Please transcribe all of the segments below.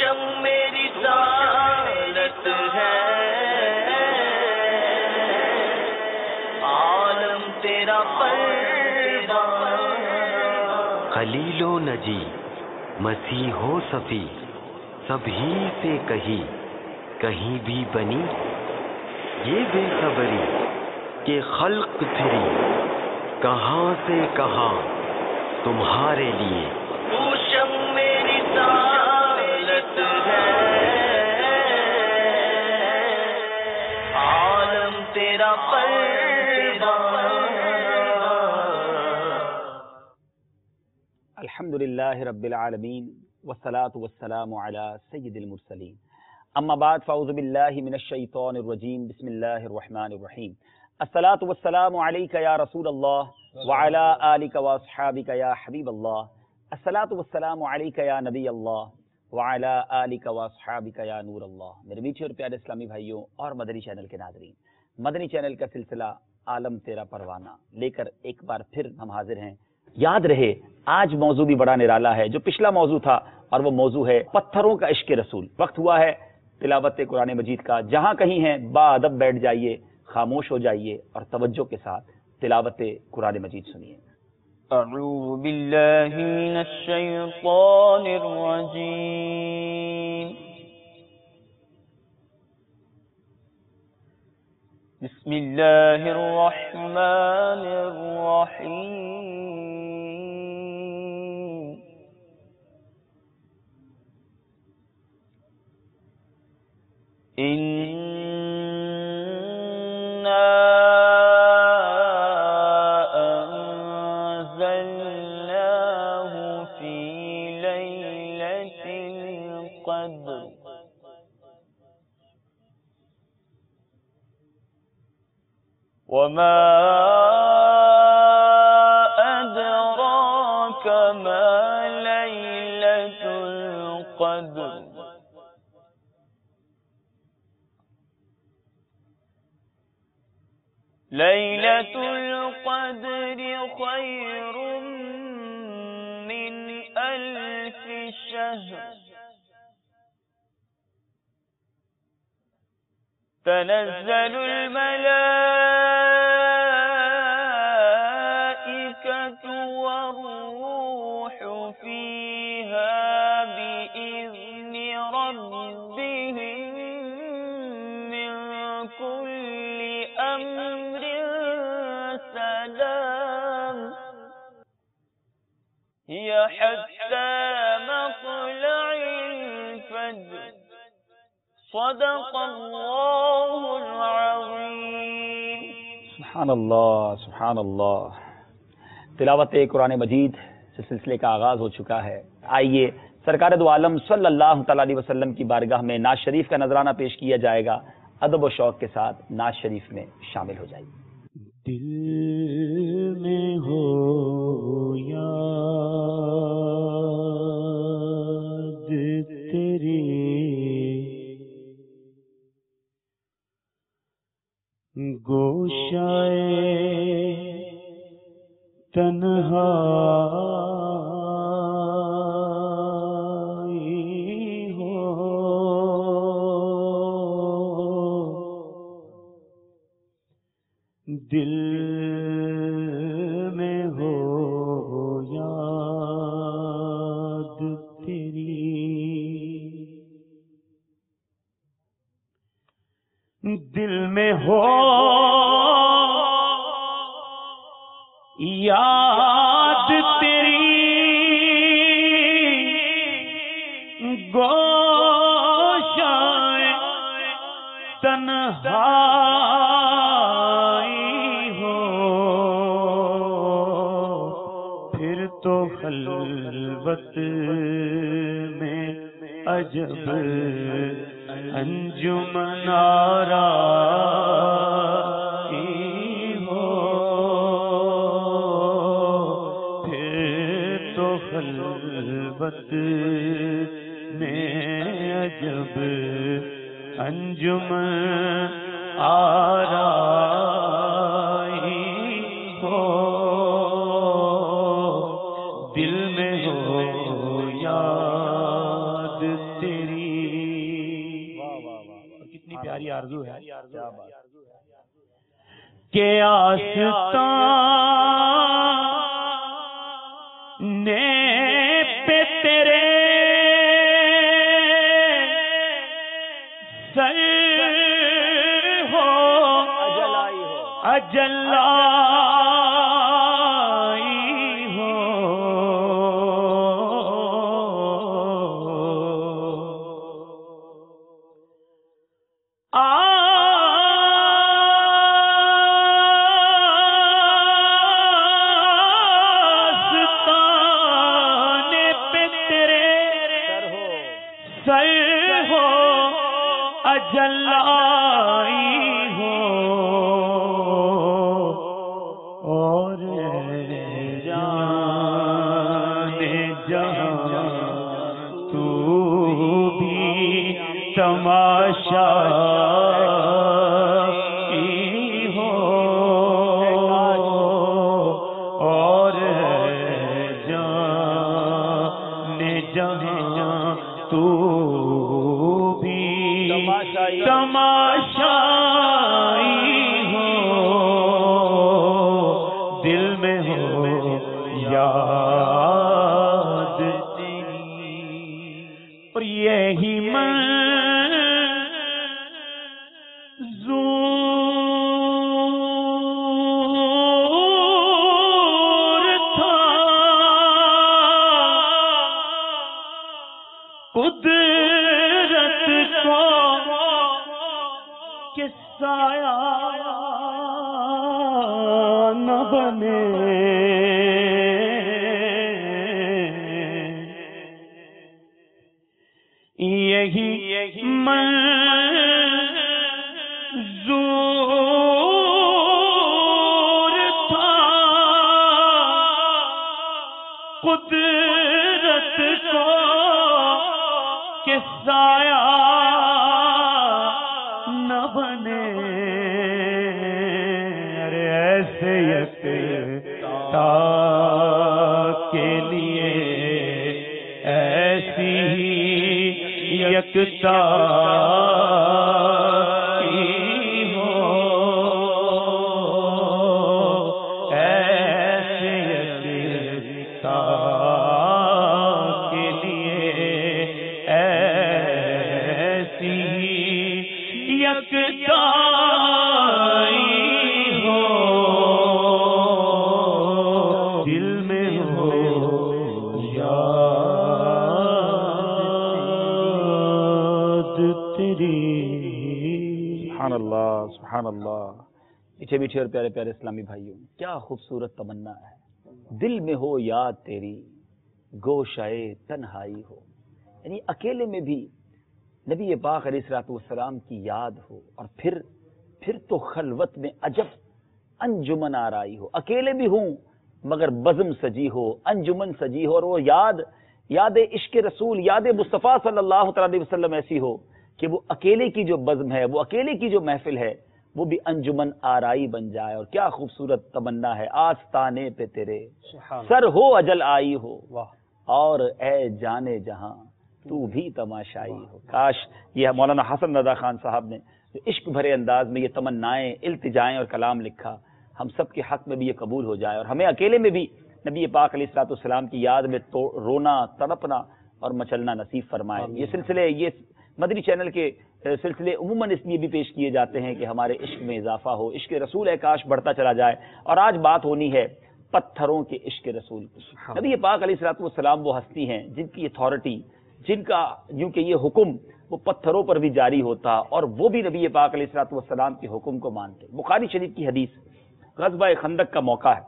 شم میری رسالت ہے، عالم تیرا پروانہ۔ خلیل و نجی، مسیح و صفی، سب ہی سے کہیں بھی بنی یہ بے خبری کہ خلق پھری کہاں سے کہاں تمہارے لیے۔ تو شم میری رسالت ہے، عالم تیرا پروانہ۔ الحمدللہ رب العالمین والصلاة والسلام علی سید المرسلین، اما بعد فاعوذ باللہ من الشیطان الرجیم، بسم اللہ الرحمن الرحیم۔ الصلاة والسلام علیک یا رسول اللہ وعلی آلک واصحابک یا حبیب اللہ۔ الصلاة والسلام علیک یا نبی اللہ وعلی آلک واصحابک یا نور اللہ۔ میرے میٹھے اور پیارے اسلامی بھائیوں اور مدنی چینل کے ناظرین، مدنی چینل کا سلسلہ عالم تیرا پروانہ لے کر ایک بار پھر ہم حاضر ہیں۔ یاد رہے آج موضوع بھی بڑا نرالا ہے، جو پچھلا موضوع تھا، اور وہ موضوع ہے پتھروں کا عشق رسول۔ وقت ہوا ہے تلاوت قرآن مجید کا۔ جہاں کہیں ہیں باادب بیٹھ جائیے، خاموش ہو جائیے اور توجہ کے ساتھ تلاوت قرآن مجید سنیے۔ اعوذ باللہ من الشیطان الرجیم، بسم اللہ الرحمن الرحیم۔ إِنَّا أَنزَلْنَاهُ فِي لَيْلَةِ الْقَدْرِ وَمَا أَدْرَاكَ مَا لَيْلَةُ الْقَدْرِ ليلة القدر خير من ألف شهر تنزل الملائكة والروح فيها بإذن ربهم من كل أمر سلام هي حتى مطلع الفجر صدق اللہ العظیم۔ سبحان اللہ سبحان اللہ۔ تلاوت قرآن مجید سے سلسلے کا آغاز ہو چکا ہے۔ آئیے سرکار دو عالم صلی اللہ تعالی علیہ وسلم کی بارگاہ میں نعت شریف کا نذرانہ پیش کیا جائے گا۔ ادب و شوق کے ساتھ نعت شریف میں شامل ہو جائیے۔ دل میں ہو یاد تیری، گوشائے تنہائی ہو، دل میں ہو یاد تیری، دل میں ہو یاد تیری، گوشائے تنہائی ہو، پھر تو خلوت میں عجب انجمن آرائی ہو، پھر تو خلوت میں عجب انجمن آرائی ہو، دل میں ہو یاد تیری، کہ آستانے پہ تیرے سر ہو اجل آئی ہو آستانے پہ تیرے سر ہو اجل آئی ہو اور جانے جہاں تو بھی تماشا کی ہو اور جانے جہاں تو بھی تماشائی ہو دل میں ہو یاد اور یہی منظور تھا قدرت کو کہ سایہ نہ بنے یہی منظور تھا قدرت کو کہ سایہ نہ بنے ارے ایسے یکتا کے لیے ایسی ہی یکتا کی ہو ایسے یکتا کے لیے ایسی ہی یکتا ہو دل میں ہو یاد تیری سبحان اللہ سبحان اللہ. میٹھے میٹھے اور پیارے پیارے اسلامی بھائیوں، کیا خوبصورت تمنا ہے. دل میں ہو یاد تیری گوشائے تنہائی ہو، یعنی اکیلے میں بھی نبی پاک علیہ الصلوۃ والسلام کی یاد ہو، اور پھر تو خلوت میں عجب انجمن آرائی ہو. اکیلے بھی ہوں مگر بزم سجی ہو، انجمن سجی ہو، اور وہ یاد عشق رسول، یاد مصطفیٰ صلی اللہ علیہ وسلم ایسی ہو کہ وہ اکیلے کی جو بزم ہے، وہ اکیلے کی جو محفل ہے، وہ بھی انجمن آرائی بن جائے. اور کیا خوبصورت تمنا ہے. آستانے پہ تیرے سر ہو اجل آئی ہو اور اے جانے جہاں تو بھی تماشائی ہو. کاش یہ مولانا حسن رضا خان صاحب نے جو عشق بھرے انداز میں یہ تمنائیں، التجائیں اور کلام لکھا، ہم سب کے حق میں بھی یہ قبول ہو جائے، اور ہمیں اکیلے میں بھی نبی پاک علیہ الصلوۃ والسلام کی یاد میں تو رونا، تڑپنا اور مچلنا نصیب فرمائے. یہ سلسلے، یہ مدنی چینل کے سلسلے عموماً اس لیے بھی پیش کیے جاتے ہیں کہ ہمارے عشق میں اضافہ ہو، عشق رسول ہے کاش بڑھتا چلا جائے. اور آج بات ہونی ہے پتھروں کے عشق رسول کی. نبی پاک علیہ الصلوۃ والسلام وہ ہستی ہیں جن کی اتھارٹی، جن کا یوں کہ یہ حکم وہ پتھروں پر بھی جاری ہوتا، اور وہ بھی نبی پاک علیہ الصلوۃ والسلام کے حکم کو مانتے. بخاری شریف کی حدیث، غزوہ خندق کا موقع ہے،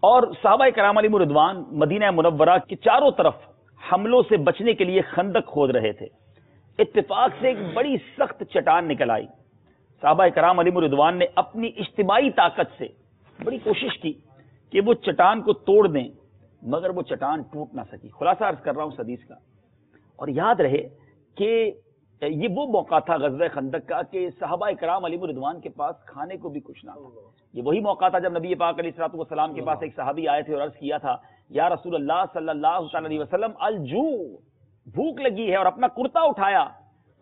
اور صحابہ کرام علیہم رضوان مدینہ منورہ کے چاروں طرف حملوں سے بچنے کے لیے خندق کھود رہے تھے. اتفاق سے ایک بڑی سخت چٹان نکل آئی. صحابہ کرام علیہم رضوان نے اپنی اجتماعی طاقت سے بڑی کوشش کی کہ وہ چٹان کو توڑ دیں، مگر وہ چٹان ٹوٹ نہ سکی. خلاصہ عرض کر رہا ہوں اس حدیث کا. اور یاد رہے کہ یہ وہ موقع تھا غزوہ خندق کا کہ صحابہ کرام علیہم رضوان کے پاس کھانے کو بھی کچھ نہ تھا. یہ وہی موقع تھا جب نبی پاک علیہ الصلوۃ والسلام کے پاس ایک صحابی آئے تھے اور عرض کیا تھا، یا رسول اللہ صلی اللہ علیہ وسلم الجوع، بھوک لگی ہے، اور اپنا کرتا اٹھایا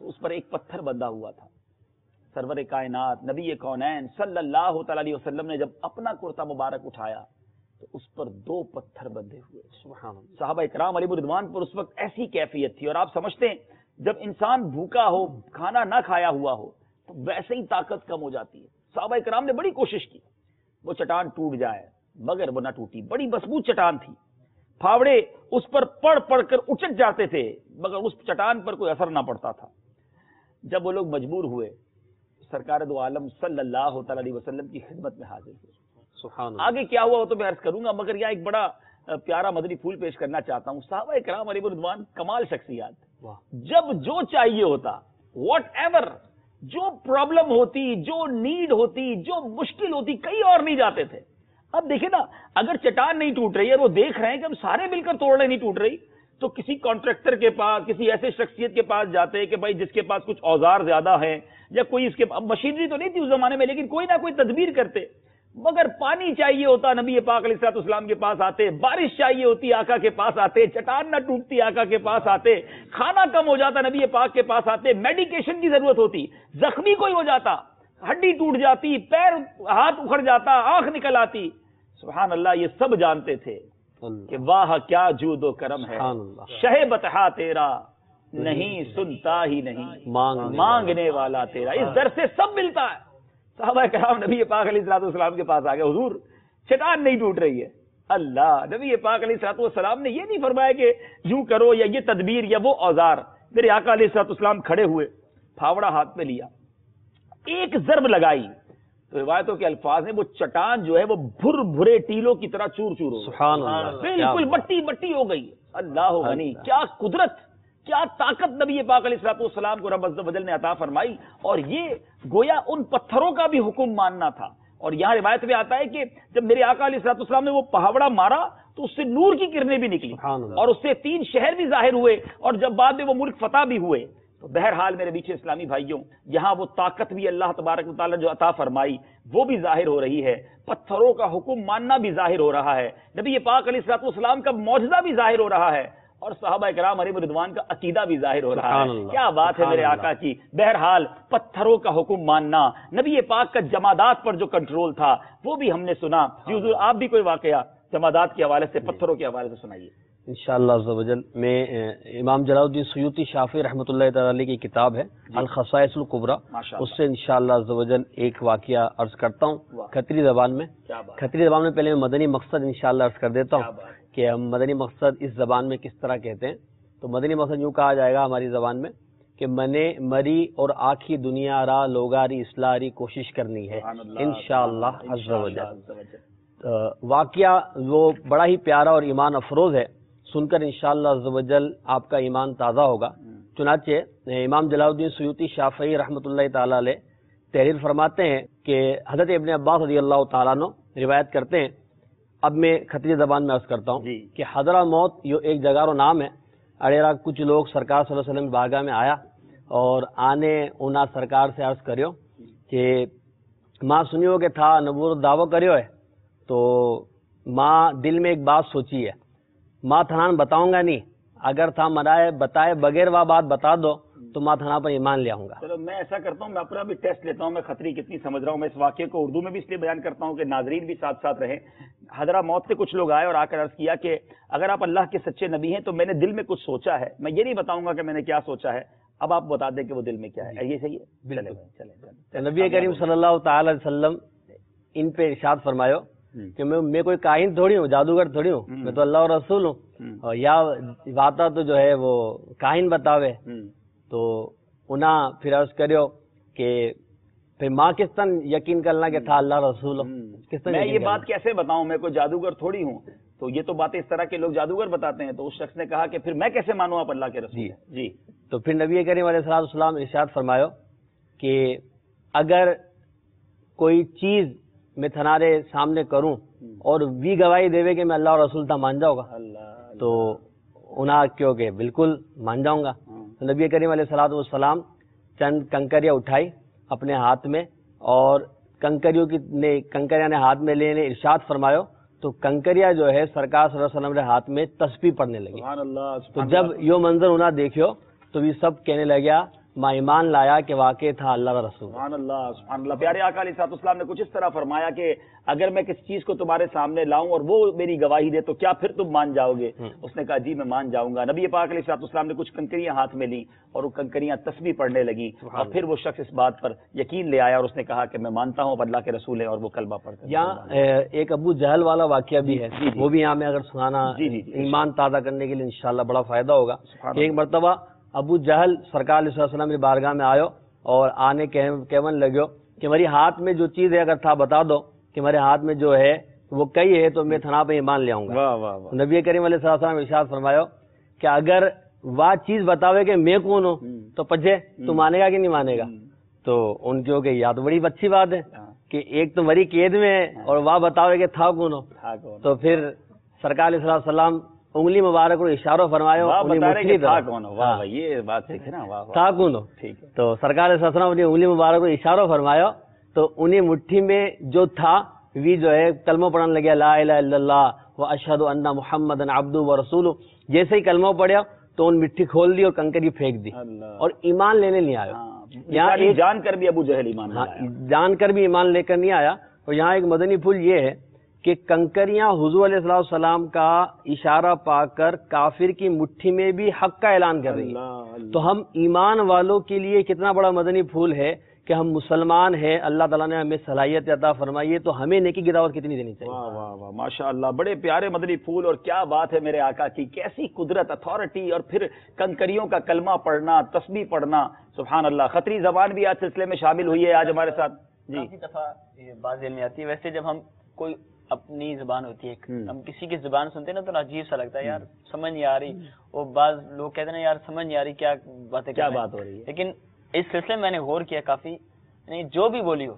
تو اس پر ایک پتھر بندھا ہوا تھا. سرور کائنات نبی کونین صلی اللہ تعالی علیہ وسلم نے جب اپنا کرتا مبارک اٹھایا تو اس پر 2 پتھر بندھے ہوئے. سبحان اللہ. صحابہ کرام علیہ رضوان پر اس وقت ایسی کیفیت تھی. اور آپ سمجھتے ہیں جب انسان بھوکا ہو, کھانا نہ کھایا ہوا ہو, تو ویسے ہی طاقت کم ہو جاتی ہے. صحابہ کرام نے بڑی کوشش کی وہ چٹان ٹوٹ جائے, مگر وہ نہ ٹوٹی. بڑی مضبوط چٹان تھی, پھاوڑے اس پر پڑھ پڑھ کر اچٹ جاتے تھے, مگر اس چٹان پر کوئی اثر نہ پڑتا تھا. جب وہ لوگ مجبور ہوئے, سرکار دو عالم صلی اللہ تعالی علیہ وسلم کی خدمت میں حاضر ہوئے. سبحان اللہ. آگے کیا ہوا وہ تو میں عرض کروں گا, مگر یہاں ایک بڑا پیارا مدنی پھول پیش کرنا چاہتا ہوں. صحابہ کرام علیہ رضوان کمال شخصیات. جب جو چاہیے ہوتا, واٹ ایور, جو پرابلم ہوتی, جو نیڈ ہوتی, جو مشکل ہوتی, کہیں اور نہیں جاتے تھے. اب دیکھیں نا, اگر چٹان نہیں ٹوٹ رہی ہے, وہ دیکھ رہے ہیں کہ ہم سارے مل کر توڑ رہے نہیں ٹوٹ رہی, تو کسی کانٹریکٹر کے پاس, کسی ایسے شخصیت کے پاس جاتے کہ بھائی جس کے پاس کچھ اوزار زیادہ ہیں, یا کوئی اس کے مشینری تو نہیں تھی اس زمانے میں, لیکن کوئی نہ کوئی تدبیر کرتے. مگر پانی چاہیے ہوتا, نبی پاک علیہ الصلوۃ والسلام کے پاس آتے. بارش چاہیے ہوتی, آقا کے پاس آتے. چٹان نہ ٹوٹتی, آقا کے پاس آتے. کھانا کم ہو جاتا, نبی پاک کے پاس آتے. میڈیکیشن کی ضرورت ہوتی, زخمی کوئی ہو جاتا, ہڈی ٹوٹ جاتی, پیر ہاتھ اکھڑ جاتا, آنکھ نکل آتی. سبحان اللہ. یہ سب جانتے تھے کہ واہ کیا جود و کرم ہے, شہ بطحا تیرا نہیں سنتا ہی نہیں, مانگنے والا تیرا. اس در سے سب ملتا ہے. صحابہ کرام نبی پاک علیہ الصلوۃ والسلام کے پاس آ گئے, حضور چٹان نہیں ٹوٹ رہی ہے. اللہ, نبی پاک علیہ الصلوۃ والسلام نے یہ نہیں فرمایا کہ یوں کرو یا یہ تدبیر یا وہ اوزار. میرے آقا علیہ الصلوۃ والسلام کھڑے ہوئے, پھاوڑا ہاتھ میں لیا, ایک ضرب لگائی تو روایتوں کے الفاظ ہیں وہ چٹان جو ہے وہ بھر بھرے ٹیلوں کی طرح چور چور ہو گئی, بالکل مٹی مٹی ہو گئی. اللہ غنی, کیا قدرت, کیا طاقت نبی پاک علیہ الصلوۃ والسلام کو رب عز و جل نے عطا فرمائی. اور یہ گویا ان پتھروں کا بھی حکم ماننا تھا. اور یہاں روایت میں آتا ہے کہ جب میرے آقا علیہ الصلوۃ والسلام نے وہ پہاوڑا مارا تو اس سے نور کی کرنیں بھی نکلی, اور اس سے 3 شہر بھی ظاہر ہوئے, اور جب بعد میں وہ ملک فتح بھی ہوئے. تو بہرحال میرے بیچے اسلامی بھائیوں, یہاں وہ طاقت بھی اللہ تبارک و تعالیٰ جو عطا فرمائی وہ بھی ظاہر ہو رہی ہے, پتھروں کا حکم ماننا بھی ظاہر ہو رہا ہے, نبی پاک علیہ الصلوۃ والسلام کا معجزہ بھی ظاہر ہو رہا ہے, اور صحابہ کرام علیہ رضوان کا عقیدہ بھی ظاہر ہو رہا ہے. کیا بات ہے میرے آقا کی. بہرحال پتھروں کا حکم ماننا, نبی پاک کا جمادات پر جو کنٹرول تھا وہ بھی ہم نے سنا. جی حضور, آپ بھی کوئی واقعہ جمادات کے حوالے سے, پتھروں کے حوالے سے سنائیے. انشاءاللہ عز و جل. میں امام جلال الدین سیوطی شافعی رحمۃ اللہ تعالی کی کتاب ہے الخصائص الکبریٰ, اس سے انشاءاللہ عز و جل ایک واقعہ عرض کرتا ہوں کھتری زبان میں. کھتری زبان میں پہلے میں مدنی مقصد انشاءاللہ عرض کر دیتا ہوں کہ ہم مدنی مقصد اس زبان میں کس طرح کہتے ہیں. تو مدنی مقصد یوں کہا جائے گا ہماری زبان میں کہ منے مری اور آخی دنیا را لوگاری اصلاحی کوشش کرنی ہے انشاءاللہ عز و جل. واقعہ وہ بڑا ہی پیارا اور ایمان افروز ہے, سن کر انشاءاللہ عز و جل آپ کا ایمان تازہ ہوگا. چنانچہ امام جلال الدین سیوطی شافعی رحمۃ اللہ تعالی علیہ تحریر فرماتے ہیں کہ حضرت ابن عباس رضی اللہ تعالیٰ عنہ روایت کرتے ہیں. اب میں خطری زبان میں عرض کرتا ہوں کہ حضرہ موت یہ ایک جگہ و نام ہے. اڑیرا کچھ لوگ سرکار صلی اللہ علیہ وسلم بارگاہ میں آیا اور آنے انہا سرکار سے عرض کریو کہ ماں سنیو کہ تھا نبوت دعویٰ کریو ہے, تو ماں دل میں ایک بات سوچی ہے, ماں تھنان بتاؤں گا نہیں, اگر تھا مرائے بتائے بغیر وہ بات بتا دو تو ماں تھنا پر ایمان لے آؤں گا. چلو میں ایسا کرتا ہوں, میں اپنا بھی ٹیسٹ لیتا ہوں, میں خطری کتنی سمجھ رہا ہوں. میں اس واقعے کو اردو میں بھی اس لیے بیان کرتا ہوں کہ ناظرین بھی ساتھ ساتھ رہیں. حضرہ موت سے کچھ لوگ آئے اور آ کر عرض کیا کہ اگر آپ اللہ کے سچے نبی ہیں تو میں نے دل میں کچھ سوچا ہے, میں یہ نہیں بتاؤں گا کہ میں نے کیا سوچا ہے, اب آپ بتا دیں کہ وہ دل میں کیا ہے. یہ صحیح ہے, چلیں. نبی کریم صلی اللہ تعالی علیہ وسلم ان پہ ارشاد فرمایا کہ میں کوئی کاہن تھوڑی ہوں, جادوگر تھوڑی ہوں, میں تو اللہ اور رسول ہوں, اور یا بات تو جو ہے وہ کاہن بتاوے. تو انہاں پھر عرض کریو کہ پھر ماں کس طرح یقین کرنا کہ تھا اللہ رسول, میں یہ بات کیسے بتاؤں, میں کوئی جادوگر تھوڑی ہوں. تو یہ تو باتیں اس طرح کے لوگ جادوگر بتاتے ہیں. تو اس شخص نے کہا کہ پھر میں کیسے مانوں آپ اللہ کے رسول ہیں. جی تو پھر نبی کریم علیہ الصلوۃ والسلام ارشاد فرمایا کہ اگر کوئی چیز میں تھنارے سامنے کروں اور وی گواہی دے کہ میں اللہ اور رسول تھا, مان جاؤ گا؟ تو انہاں کیوں کہ بالکل مان جاؤں گا. تو نبی کریم علیہ الصلوۃ والسلام چند کنکریاں اٹھائی اپنے ہاتھ میں, اور کنکریاں نے ہاتھ میں لینے ارشاد فرمایا تو کنکریاں جو ہے سرکار صلی اللہ علیہ وسلم کے ہاتھ میں تسبیح پڑھنے لگی. تو جب یہ منظر انہاں دیکھو تو یہ سب کہنے لگیا میں ایمان لایا کہ واقع تھا اللہ کا رسول. سبحان اللہ سبحان اللہ. پیارے آقا علیہ الصلوۃ والسلام نے کچھ اس طرح فرمایا کہ اگر میں کسی چیز کو تمہارے سامنے لاؤں اور وہ میری گواہی دے تو کیا پھر تم مان جاؤ گے؟ اس نے کہا جی میں مان جاؤں گا. نبی پاک علیہ الصلوۃ والسلام نے کچھ کنکریاں ہاتھ میں لیں اور وہ کنکریاں تسبیح پڑھنے لگی اور پھر وہ شخص اس بات پر یقین لے آیا اور اس نے کہا کہ میں مانتا ہوں اب اللہ کے رسول ہے اور وہ کلمہ پڑھ کر. یہاں ایک ابو جہل والا واقعہ بھی ہے, وہ بھی یہاں میں اگر سنانا ایمان تازہ کرنے کے لیے انشاءاللہ بڑا فائدہ ہوگا. ایک مرتبہ ابو جہل سرکار علیہ السلام کی بارگاہ میں آیو اور آنے کہون لگو کہ میری ہاتھ میں جو چیز ہے اگر تھا بتا دو کہ میرے ہاتھ میں جو ہے وہ کئی ہے تو میں تھنا پہ ایمان لے آؤں گا. نبی کریم علیہ السلام نے ارشاد فرمایا کہ اگر وہ چیز بتاوے کہ میں کون ہوں تو پچھے تو مانے گا کہ نہیں مانے گا؟ تو ان کی کہ یا تو بڑی اچھی بات ہے کہ ایک تو مری قید میں ہے اور وہ بتاوے کہ تھا کون ہو. تو پھر سرکار علیہ السلام انگلی مبارک کو اشارہ فرمایا تھا کون ہو. تو سرکار علیہ السلام نے انگلی مبارک کو اشارہ فرمایا تو انہیں مٹھی میں جو تھا وی جو ہے کلمہ پڑھنے لگیا لا الہ الا اللہ و اشہد ان محمد عبدہ و رسولہ. جیسے ہی کلمہ پڑھا تو ان مٹھی کھول دی اور کنکری پھینک دی اور ایمان لینے نہیں آیا. یہاں جان کر بھی ابو جہل ایمان جان کر بھی ایمان لے کر نہیں آیا. اور یہاں ایک مدنی پھول یہ ہے کہ کنکریاں حضور علیہ السلام کا اشارہ پا کر کافر کی مٹھی میں بھی حق کا اعلان کر رہی ہیں. تو ہم ایمان والوں کے لیے کتنا بڑا مدنی پھول ہے کہ ہم مسلمان ہیں, اللہ تعالیٰ نے ہمیں صلاحیت عطا فرمائی ہے, تو ہمیں نیکی کی دعوت کتنی دینی چاہیے. واہ واہ واہ ماشاء اللہ, بڑے پیارے مدنی پھول. اور کیا بات ہے میرے آقا کی, کیسی قدرت, اتھارٹی, اور پھر کنکریوں کا کلمہ پڑھنا, تسبیح پڑھنا. سبحان اللہ. خطری زبان بھی آج سلسلے میں شامل ہوئی ہے آج ہمارے ساتھ. جی کافی دفعہ یہ بات ذہن میں آتی ہے. ویسے جب ہم کوئی اپنی زبان ہوتی ہے, ہم کسی کی زبان سنتے ہیں نا تو عجیب سا لگتا ہے, یار سمجھ نہیں آ رہی. وہ بعض لوگ کہتے ہیں نا یار سمجھ نہیں آ رہی کیا باتیں کیا بات ہو رہی ہے. لیکن اس سلسلے میں نے غور کیا کافی, نہیں جو بھی بولی ہو,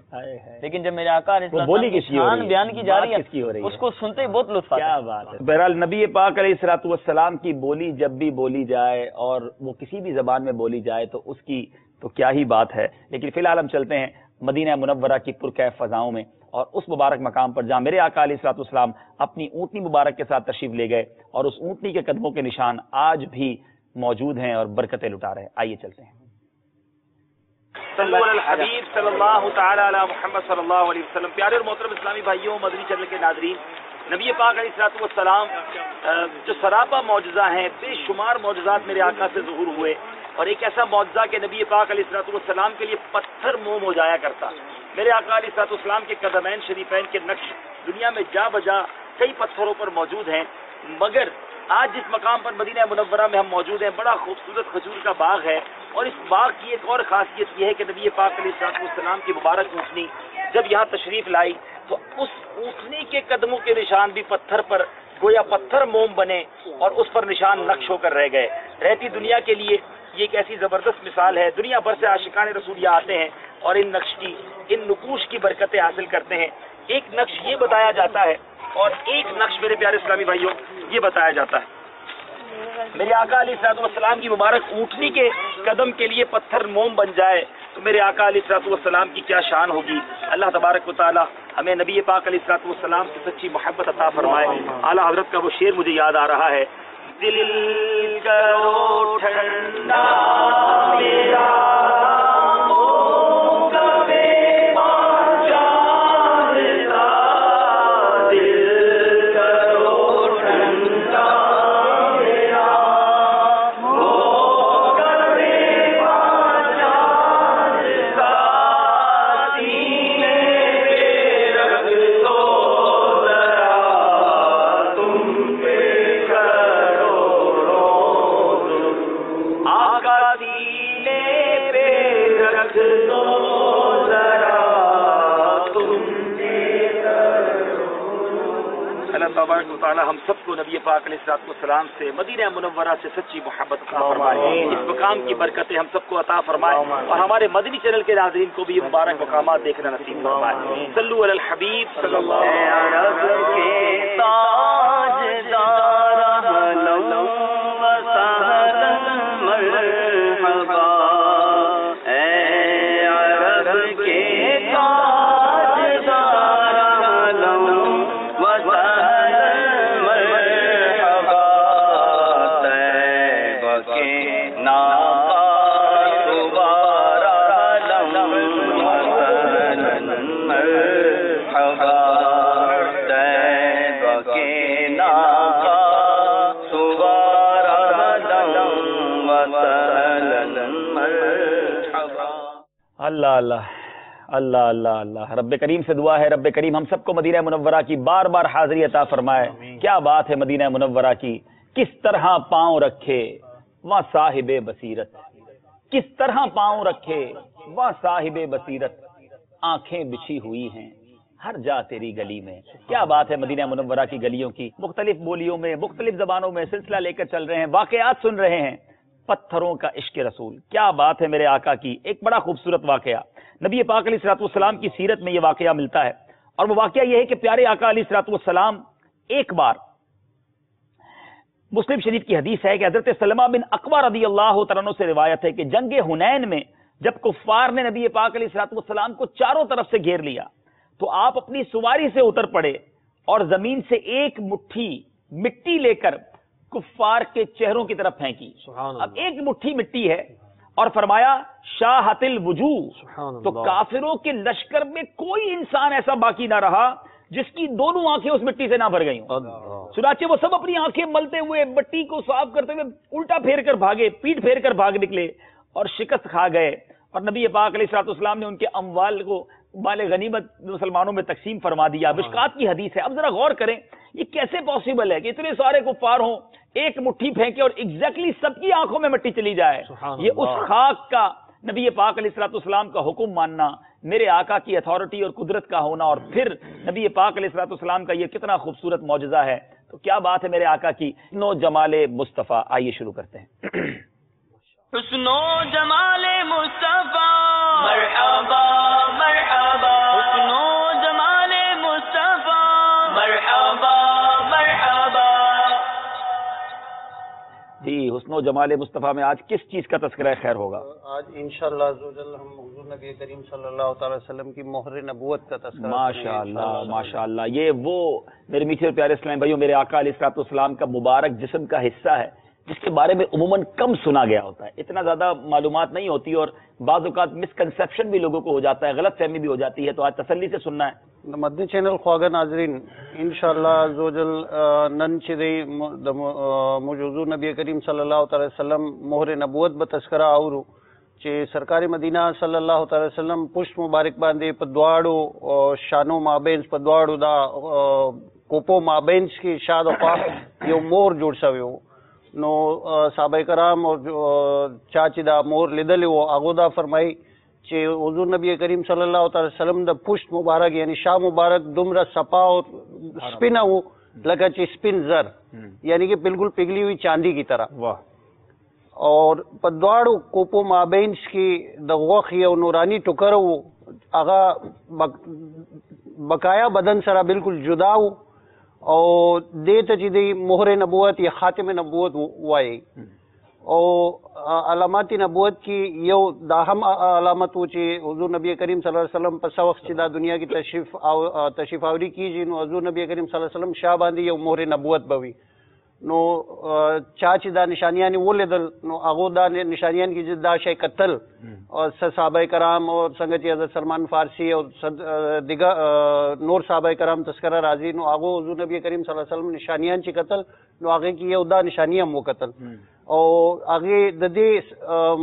لیکن جب میرے آقا علیہ السلام بیان کی جا رہی ہے اس کو سنتے ہی بہت لطف آتا ہے. کیا بات ہے. بہرحال نبی پاک علیہ الصلوۃ والسلام کی بولی جب بھی بولی جائے اور وہ کسی بھی زبان میں بولی جائے تو اس کی تو کیا ہی بات ہے. لیکن فی الحال ہم چلتے ہیں مدینہ منورہ کی پرکیف فضاؤں میں اور اس مبارک مقام پر جہاں میرے آقا علیہ الصلوۃ والسلام اپنی اونٹنی مبارک کے ساتھ تشریف لے گئے اور اس اونٹنی کے قدموں کے نشان آج بھی موجود ہیں اور برکتیں لٹا رہے ہیں. آئیے چلتے ہیں. صلو علی الحبیب صلی اللہ تعالی علی محمد صلی اللہ علیہ وسلم. پیارے اور محترم اسلامی بھائیوں, مدنی چینل کے ناظرین, نبی پاک علیہ الصلوۃ والسلام جو سراپا معجزہ ہیں, بے شمار معجزات میرے آقا سے ظہور ہوئے, اور ایک ایسا معجزہ کہ نبی پاک علیہ الصلوۃ والسلام کے لیے پتھر موم ہو جایا کرتا. میرے آقا علیہ الصلوۃ والسلام کے قدمین شریفین کے نقش دنیا میں جا بجا کئی پتھروں پر موجود ہیں, مگر آج جس مقام پر مدینہ منورہ میں ہم موجود ہیں بڑا خوبصورت کھجور کا باغ ہے, اور اس باغ کی ایک اور خاصیت یہ ہے کہ نبی پاک علیہ الصلوۃ والسلام کی مبارک اونٹنی جب یہاں تشریف لائی تو اس اونٹنی کے قدموں کے نشان بھی پتھر پر گویا پتھر موم بنے اور اس پر نشان نقش ہو کر رہ گئے. رہتی دنیا کے لیے یہ ایک ایسی زبردست مثال ہے. دنیا بھر سے عاشقان رسول یہاں آتے ہیں اور ان نقش کی, ان نقوش کی برکتیں حاصل کرتے ہیں. ایک نقش یہ بتایا جاتا ہے اور ایک نقش میرے پیارے اسلامی بھائیوں یہ بتایا جاتا ہے میرے آقا علیہ الصلوۃ والسلام کی مبارک اونٹنی کے قدم کے لیے پتھر موم بن جائے تو میرے آقا علیہ الصلوۃ والسلام کی کیا شان ہوگی. اللہ تبارک و تعالی ہمیں نبی پاک علیہ الصلوۃ والسلام سے سچی محبت عطا فرمائے. اعلیٰ حضرت کا وہ شعر مجھے یاد آ رہا ہے, دل کرو ٹھنڈا میرا تعالی ہم سب کو نبی پاک علیہ الصلوۃ والسلام سے مدینہ منورہ سے سچی محبت عطا فرمائے. اس مقام کی برکتیں ہم سب کو عطا فرمائے اور ہمارے مدنی چینل کے ناظرین کو بھی یہ مبارک مقامات دیکھنا نصیب فرمائے. صلو علی الحبیب صلی اللہ ناقا اللہ اللہ اللہ اللہ اللہ. رب کریم سے دعا ہے رب کریم ہم سب کو مدینہ منورہ کی بار بار حاضری عطا فرمائے. کیا بات ہے مدینہ منورہ کی, کس طرح پاؤں رکھے وہاں صاحب بصیرت, کس طرح پاؤں رکھے وہاں صاحب بصیرت, آنکھیں بچھی ہوئی ہیں ہر جا تیری گلی میں. کیا بات ہے مدینہ منورہ کی گلیوں کی. مختلف بولیوں میں مختلف زبانوں میں سلسلہ لے کر چل رہے ہیں, واقعات سن رہے ہیں. پتھروں کا عشق رسول, کیا بات ہے میرے آقا کی. ایک بڑا خوبصورت واقعہ نبی پاک علیہ الصلوۃ والسلام کی سیرت میں یہ واقعہ ملتا ہے, اور وہ واقعہ یہ ہے کہ پیارے آقا علیہ الصلوۃ والسلام ایک بار, مسلم شریف کی حدیث ہے کہ حضرت سلمہ بن اقویٰ رضی اللہ تعالیٰ عنہ سے روایت ہے کہ جنگ حنین میں جب کفار نے نبی پاک علیہ الصلوۃ والسلام کو چاروں طرف سے گھیر لیا تو آپ اپنی سواری سے اتر پڑے اور زمین سے ایک مٹھی مٹی لے کر کفار کے چہروں کی طرف پھینکی. اب ایک مٹھی مٹی ہے اور فرمایا شاہت الوجوہ, تو کافروں کے لشکر میں کوئی انسان ایسا باقی نہ رہا جس کی دونوں آنکھیں اس مٹی سے نہ بھر گئی ہوں. چنانچہ وہ سب اپنی آنکھیں ملتے ہوئے مٹی کو صاف کرتے ہوئے الٹا پھیر کر بھاگے, پیٹ پھیر کر بھاگ نکلے اور شکست کھا گئے. اور نبی پاک علیہ الصلوۃ والسلام نے ان کے اموال کو مال غنیمت مسلمانوں میں تقسیم فرما دیا. مشکات کی حدیث ہے. اب ذرا غور کریں یہ کیسے پاسبل ہے کہ اتنے سارے کفار ہوں, ایک مٹھی پھینکے اور ایگزیکٹلی سب کی آنکھوں میں مٹی چلی جائے. یہ اس خاک کا نبی پاک علیہ الصلوۃ والسلام کا حکم ماننا, میرے آقا کی اتھارٹی اور قدرت کا ہونا, اور پھر نبی پاک علیہ الصلوۃ والسلام کا یہ کتنا خوبصورت معجزہ ہے. تو کیا بات ہے میرے آقا کی. نو جمال مصطفیٰ, آئیے شروع کرتے ہیں. حسن و جمال مصطفیٰ مرحبا مرحبا, حسن و جمال مصطفیٰ مرحبا مرحبا. جی حسن و جمال مصطفیٰ میں آج کس چیز کا تذکرہ خیر ہوگا؟ آج انشاءاللہ عزوجل ہم حضور نبی کریم صلی اللہ تعالی وسلم کی مہر نبوت کا تذکرہ. ماشاءاللہ ماشاءاللہ. یہ وہ میرے میٹھے اور پیارے اسلام بھائیوں, میرے آقا علیہ الصلوۃ والسلام کا مبارک جسم کا حصہ ہے جس کے بارے میں عموماً کم سنا گیا ہوتا ہے, اتنا زیادہ معلومات نہیں ہوتی, اور بعض اوقات مسکنسیپشن بھی لوگوں کو ہو جاتا ہے, غلط فہمی بھی ہو جاتی ہے. تو آج تسلی سے سننا ہے. مدنی چینل خواگہ ناظرین, انشاءاللہ عزوجل نن چدی موج حضور نبی کریم صلی اللہ تعالی وسلم مہر نبوت بتذکرہ اورو چې سرکار مدینہ صلی اللہ تعالی وسلم پشت مبارک باندې په دواړو شانو مابینس په دواړو دا کوپو مابینس کې شاد خوا یو مور جوړ شوی و. نو صحابہ کرام اور چا چې دا مور لیدلی و هغو دا فرمایي چې حضور نبی کریم صلی اللہ تعالی وسلم د پشت مبارک یعنی شاہ مبارک دومره صفا او سپینه و لکه چې سپین زر, یعنی کہ بالکل پگھلی ہوئی چاندی کی طرح. واہ. اور په دواړو کوپو مابینس کې د غوښ یو نورانی ټوکر و, هغه بقایا بدن سره بالکل جدا و, اور دیتا چې دی مہر نبوت یا خاتم نبوت وائی. او علامات نبوت کی یو دا هم علامت و چې حضور نبی کریم صلی اللہ علیہ وسلم په وخت چې دا دنیا کی تشریف آوری کیږي نو حضور نبی کریم صلی اللہ علیہ وسلم شاه باندې یو مہر نبوت بوي. نو چا چې دا نشانیان ولیدل نو هغه دا نشانیان کې چې دا شی قتل اور صحابہ کرام اور څنګه چې حضرت سلمان فارسی اور دیگر نور صحابہ کرام تذکرہ راځي نو هغه حضور نبی کریم صلی الله علیه وسلم نشانیان چې قتل نو هغه کې یو دا نشانی هم وکتل. او هغه د دې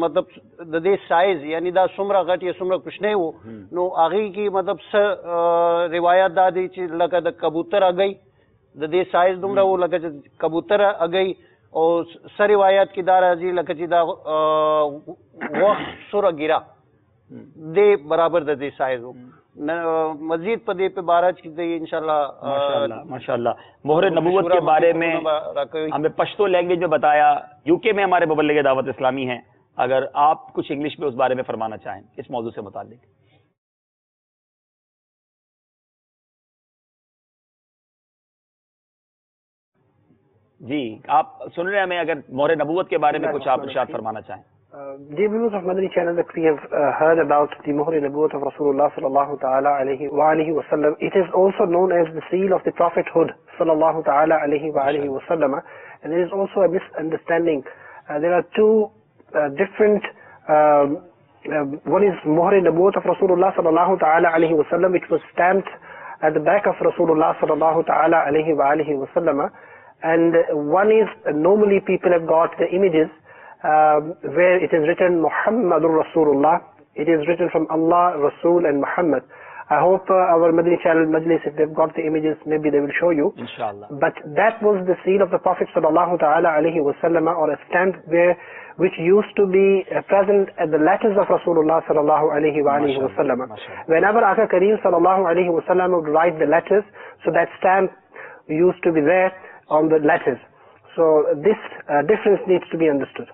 مطلب د دې سایز یعنی دا څومره غټ یا څومره کوچنی وو نو هغه کې مطلب روایت دا دی چې لکه د کبوتر اگئی د دې سایز دومره وو لکه چې کبوتر اگئی, او سر روایت کی دار ازی لکه چې دا وخت سوره ګیرا دې برابر د دې سایز وو. مزید په دې په بارے کې انشاءاللہ ماشاءاللہ مہر نبوت کے بارے میں ہمیں پشتو لینگویج میں بتایا. یو کے میں ہمارے مبلغ دعوت اسلامی ہیں, اگر آپ کچھ انگلش میں اس بارے میں فرمانا چاہیں اس موضوع سے متعلق. جی آپ سن رہے ہیں ہمیں, اگر مہر نبوت کے بارے میں کچھ آپ ارشاد فرمانا چاہیں. Dear viewers of Madani channel, we have heard about the Muhr Nabuwwat of Rasulullah sallallahu ta'ala alayhi wa alihi wa sallam. It is also known as the seal of the prophethood sallallahu ta'ala alayhi wa alihi wa sallam. And there is also a misunderstanding. There are two different, one is Muhr Nabuwwat of Rasulullah sallallahu ta'ala alayhi wa sallam, which was stamped at the back of Rasulullah sallallahu ta'ala alayhi wa alihi wa sallam. And one is, normally people have got the images where it is written Muhammadur Rasulullah it is written from Allah, Rasul and Muhammad. I hope our Madani channel Majlis, if they've got the images, maybe they will show you. Inshallah. But that was the seal of the Prophet sallallahu ta'ala alayhi wa sallam, or a stamp which used to be present at the letters of Rasulullah sallallahu alayhi wa alihi wa sallam. Whenever Aka Kareem sallallahu alayhi wa sallam would write the letters, so that stamp used to be there on the letters. So this difference needs to be understood.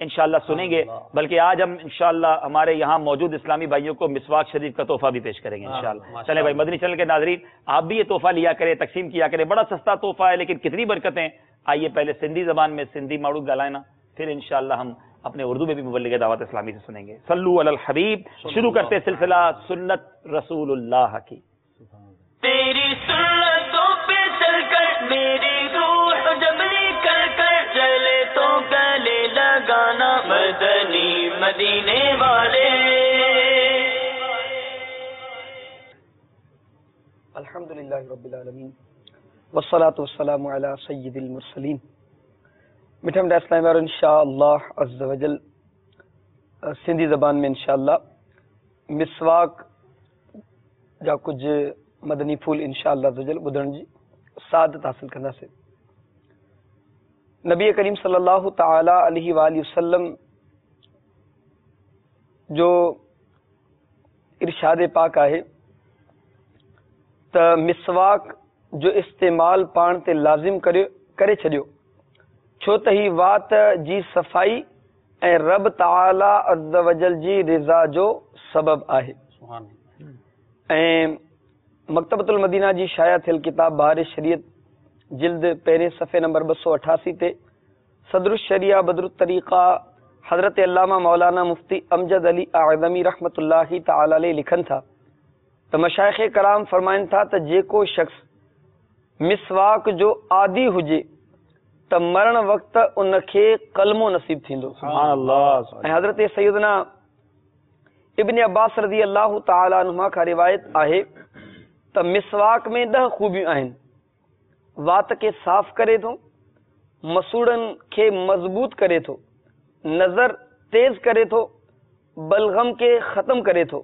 انشاءاللہ سنیں گے، بلکہ آج ہم انشاءاللہ ہمارے یہاں موجود اسلامی بھائیوں کو مسواک شریف کا تحفہ بھی پیش کریں گے انشاءاللہ۔ چلیں بھائی، مدنی چینل کے ناظرین آپ بھی یہ تحفہ لیا کریں، تقسیم کیا کریں، بڑا سستا تحفہ ہے لیکن کتنی برکتیں۔ آئیے پہلے سندھی زبان میں سندھی ماڑو گالائنا، پھر انشاءاللہ ہم اپنے اردو میں بھی مبلغ دعوت اسلامی سے سنیں گے۔ صلو علی الحبیب، شروع کرتے سلسلہ سنت رسول اللہ کی۔ تیری سنتوں پہ چل کر میری روح جب نکل کر چلے تو گلے لگانا مدنی مدینے والے۔ الحمدللہ رب العالمین والصلاة والسلام علی سید المرسلین۔ میٹھے میٹھے اسلام اور انشاءاللہ عز و جل سندھی زبان میں انشاءاللہ مسواک جا کچھ مدنی پھول انشاءاللہ عز و جل بدھن جی سعادت حاصل کرنا سے۔ نبی کریم صلی اللہ تعالی علیہ وآلہ وسلم جو ارشاد پاک آئے تا مسواک جو استعمال پان تے لازم کرے چھڑیو، چھو تہی وات جی صفائی اے رب تعالی عز و جل جی رضا جو سبب آہے۔ اے مکتبۃ المدینہ جی شائع تھیل کتاب بہار شریعت جلد پہریں صفحے نمبر 288 تے صدر الشریعہ بدر الطریقہ حضرت علامہ مولانا مفتی امجد علی اعظمی رحمۃ اللہ تعالی علیہ لکھن تھا تو مشائخ کرام فرمائن تھا تو جے کو شخص مسواک جو عادی ہوجے تو مرن وقت ان کے قلمو نصیب تھیندو۔ سبحان اللہ۔ حضرت سیدنا ابن عباس رضی اللہ تعالی عنہما کا روایت آہے تو مسواک میں 10 خوبیوں آہن، وات کے صاف کرے تو، مسوڑن کے مضبوط کرے تو، نظر تیز کرے تو، بلغم کے ختم کرے تو،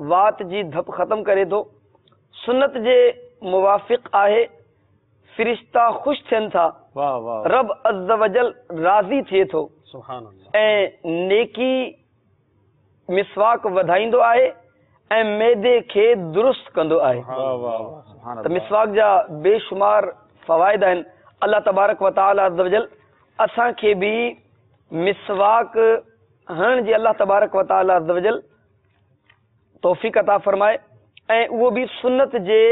وات جی دھپ ختم کرے تو، سنت جے موافق آہے، فرشتہ خوش تھین تھا، رب عز و جل راضی تھے تو، اے نیکی مسواک ودھائیندو آہے اے میدے کے درست کندو آہے۔ تو مسواک جا بے شمار فوائد ہیں۔ اللہ تبارک و تعالی عز و جل اساں کے بھی مسواک ہن جی اللہ تبارک و تعالی عز و جل توفیق عطا فرمائے اے وہ بھی سنت جے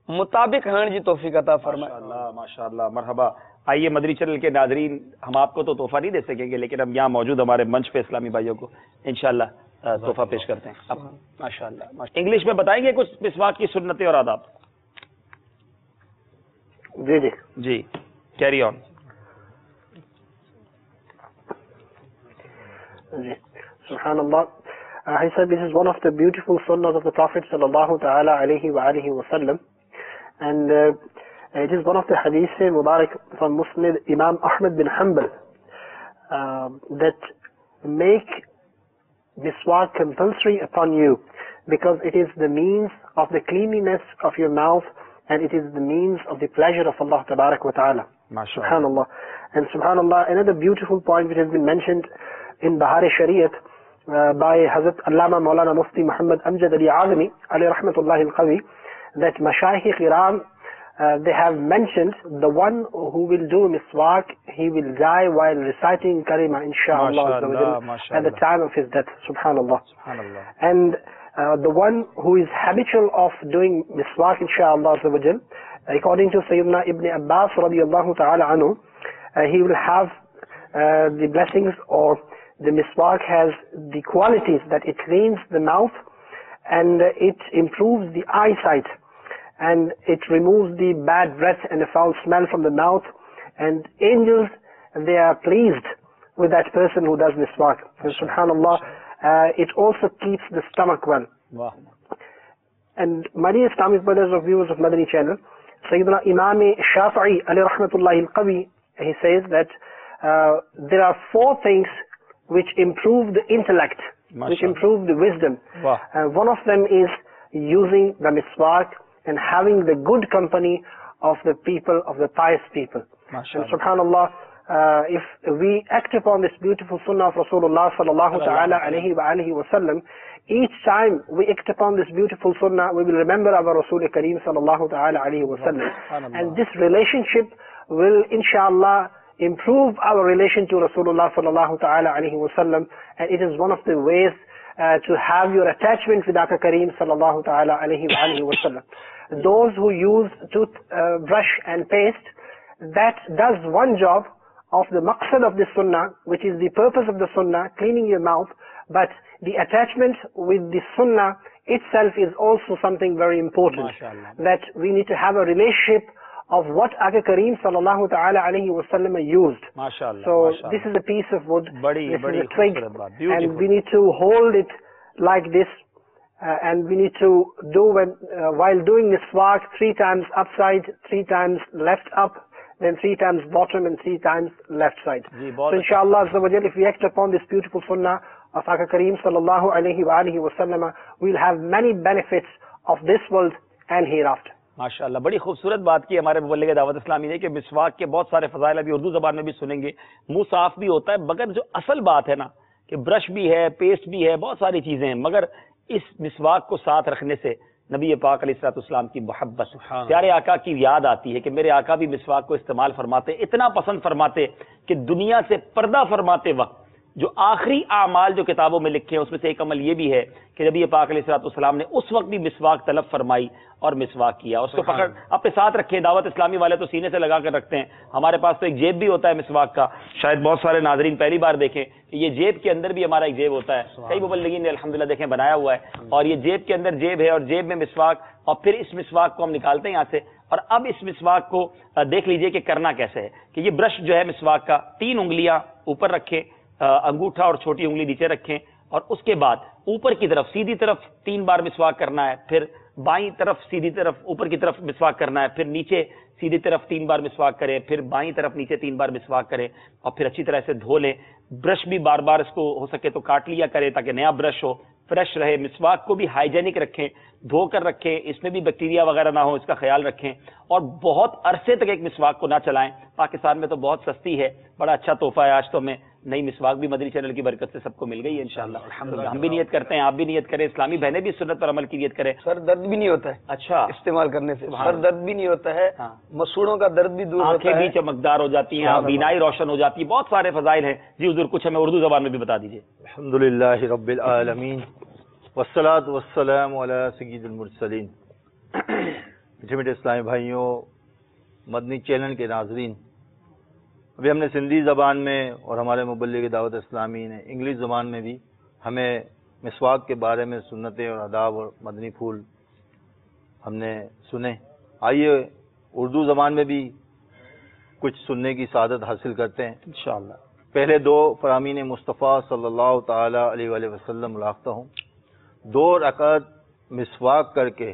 مطابق ہن جی توفیق عطا فرمائے۔ ماشاءاللہ ماشاءاللہ، مرحبا۔ آئیے مدنی چینل کے ناظرین، ہم آپ کو تو تحفہ نہیں دے سکیں گے لیکن ہم یہاں موجود ہمارے منچ پہ اسلامی بھائیوں کو انشاءاللہ تحفہ پیش کرتے ہیں۔ اب ماشاءاللہ انگلش میں بتائیں گے کچھ مسواک کی سنتیں اور آداب؟ جی جی جی کیری آن۔ سبحان اللہ۔ He said this is one of the beautiful sunnahs of the Prophet sallallahu ta'ala alayhi wa alihi wa sallam, and it is one of the hadith Mubarak from Musnad Imam Ahmad bin Hanbal that make miswak compulsory upon you because it is the means of the cleanliness of your mouth and it is the means of the pleasure of Allah tabarak wa ta'ala. Subhanallah. And subhanallah, another beautiful point which has been mentioned in Bahar Shariat by Hazrat Allama Maulana Mufti Muhammad Amjad Ali Azmi alayhi rahmatullahi al-qawi, that Mashayikh Kiram they have mentioned the one who will do miswak, he will die while reciting kalima inshallah at the time of his death. Subhanallah. Subhanallah. And the one who is habitual of doing miswak inshallah, according to Sayyidina Ibn Abbas radiyallahu ta'ala anhu, he will have the blessings, or the miswak has the qualities that it cleans the mouth and it improves the eyesight and it removes the bad breath and the foul smell from the mouth, and angels, they are pleased with that person who does miswak. And subhanallah, it also keeps the stomach well. Wow. And my dear Islamic brothers or viewers of Madani channel, Sayyidina Imam Shafi'i alayhi rahmatullahi al-qawi, he says that there are 4 things which improve the intellect, which improve the wisdom. Wow. One of them is using the miswak and having the good company of the people, of the pious people. And subhanallah, if we act upon this beautiful sunnah of Rasulullah sallallahu ta'ala alayhi wa alihi wa sallam, each time we act upon this beautiful sunnah, we will remember our Rasul Kareem sallallahu ta'ala alayhi wa sallam. And this relationship will inshallah improve our relation to Rasulullah sallallahu ta'ala alayhi wa sallam, and it is one of the ways to have your attachment with Aka Kareem sallallahu ta'ala alayhi wa sallam. Those who use toothbrush and paste, that does one job of the maqsad of the sunnah, which is the purpose of the sunnah, cleaning your mouth, but the attachment with the sunnah itself is also something very important. That we need to have a relationship of what Aka Kareem sallallahu ta'ala alayhi wa sallam used. So this is a piece of wood, this is a twig, and we need to hold it like this, and we need to do while doing miswak 3 times upside, 3 times left up, then 3 times bottom, and 3 times left side. So inshallah azza wa jal, if we act upon this beautiful sunnah of Aka Kareem sallallahu alayhi wa sallam, we'll have many benefits of this world and hereafter. ماشاءاللہ بڑی خوبصورت بات کی ہمارے مبلغ دعوت اسلامی نے کہ مسواک کے بہت سارے فضائل ابھی اردو زبان میں بھی سنیں گے. منہ صاف بھی ہوتا ہے، مگر جو اصل بات ہے نا کہ برش بھی ہے، پیسٹ بھی ہے، بہت ساری چیزیں ہیں، مگر اس مسواک کو ساتھ رکھنے سے نبی پاک علیہ الصلوۃ والسلام کی محبت، پیارے آقا کی یاد آتی ہے کہ میرے آقا بھی مسواک کو استعمال فرماتے، اتنا پسند فرماتے کہ دنیا سے پردہ فرماتے وقت جو آخری اعمال جو کتابوں میں لکھے ہیں اس میں سے ایک عمل یہ بھی ہے کہ نبی پاک علیہ الصلوۃ والسلام نے اس وقت بھی مسواک طلب فرمائی اور مسواک کیا، اس کو پکڑ اپنے ساتھ رکھے. دعوت اسلامی والے تو سینے سے لگا کر رکھتے ہیں، ہمارے پاس تو ایک جیب بھی ہوتا ہے مسواک کا. شاید بہت سارے ناظرین پہلی بار دیکھیں کہ یہ جیب کے اندر بھی ہمارا ایک جیب ہوتا ہے. کئی مبلغین نے الحمدللہ دیکھیں بنایا ہوا ہے، اور یہ جیب کے اندر جیب ہے اور جیب میں مسواک، اور پھر اس مسواک کو ہم نکالتے ہیں یہاں سے. اور اب اس مسواک کو دیکھ لیجئے کہ کرنا کیسے ہے کہ یہ برش جو ہے مسواک کا 3 انگلیاں اوپر رکھیں، انگوٹھا اور چھوٹی انگلی نیچے رکھیں، اور اس کے بعد اوپر کی طرف سیدھی طرف 3 بار مسواک کرنا ہے، پھر بائیں طرف سیدھی طرف اوپر کی طرف مسواک کرنا ہے، پھر نیچے سیدھی طرف 3 بار مسواک کریں، پھر بائیں طرف نیچے 3 بار مسواک کریں، اور پھر اچھی طرح سے دھو لیں. برش بھی بار بار اس کو ہو سکے تو کاٹ لیا کریں تاکہ نیا برش ہو، فریش رہے. مسواک کو بھی ہائیجینک رکھیں، دھو کر رکھیں، اس میں بھی بیکٹیریا وغیرہ نہ ہو، اس کا خیال رکھیں. اور بہت عرصے تک ایک مسواک کو نہ چلائیں. پاکستان میں تو بہت سستی ہے، بڑا اچھا تحفہ ہے. آج تو میں نئی مسواک بھی مدنی چینل کی برکت سے سب کو مل گئی ہے انشاءاللہ الحمدللہ. ہم بھی نیت کرتے ہیں، آپ بھی نیت کریں، اسلامی بہنیں بھی سنت پر عمل کی نیت کریں. سر درد بھی نہیں ہوتا ہے اچھا استعمال کرنے سے، سر درد بھی نہیں ہوتا ہے، مسوڑوں کا درد بھی دور ہوتا ہے، آنکھیں بھی چمکدار ہو جاتی ہیں، بینائی روشن ہو جاتی ہے. بہت سارے فضائل ہیں. جی حضور کچھ ہمیں اردو زبان میں بھی بتا دیجیے. الحمدللہ رب العالمین والصلاة والسلام علی سید المرسلین. میٹھے میٹھے اسلامی بھائیوں، مدنی چینل کے ناظرین، ابھی ہم نے سندھی زبان میں اور ہمارے مبلغ دعوت اسلامی نے انگلش زبان میں بھی ہمیں مسواک کے بارے میں سنتیں اور آداب اور مدنی پھول ہم نے سنے. آئیے اردو زبان میں بھی کچھ سننے کی سعادت حاصل کرتے ہیں انشاءاللہ. پہلے 2 فرامین مصطفیٰ صلی اللہ تعالی علیہ وآلہ وسلم لافتہ ہوں. 2 رکعت مسواک کر کے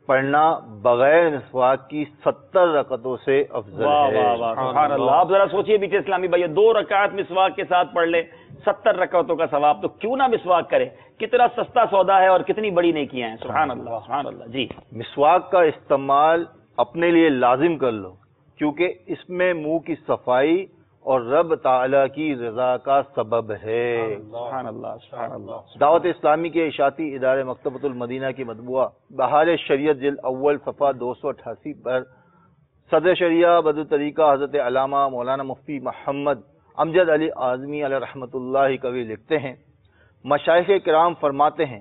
پڑھنا بغیر مسواک کی 70 رکعتوں سے افضل ہے. سبحان اللہ. آپ ذرا سوچئے بیٹے اسلامی بھائی، 2 رکعت مسواک کے ساتھ پڑھ لے 70 رکعتوں کا ثواب، تو کیوں نہ مسواک کرے؟ کتنا سستا سودا ہے اور کتنی بڑی نیکیاں ہیں. سبحان اللہ سبحان اللہ. جی مسواک کا استعمال اپنے لیے لازم کر لو، کیونکہ اس میں منہ کی صفائی اور رب تعالی کی رضا کا سبب ہے. سبحان اللہ سبحان اللہ. دعوت اسلامی کے اشاعتی ادارے مکتبۃ المدینہ کی مطبوعہ بہار شریعت جلد اول صفحہ 288 پر صدر شریعہ بدر طریقہ حضرت علامہ مولانا مفتی محمد امجد علی اعظمی علیہ رحمۃ اللہ کبھی لکھتے ہیں، مشائخ کرام فرماتے ہیں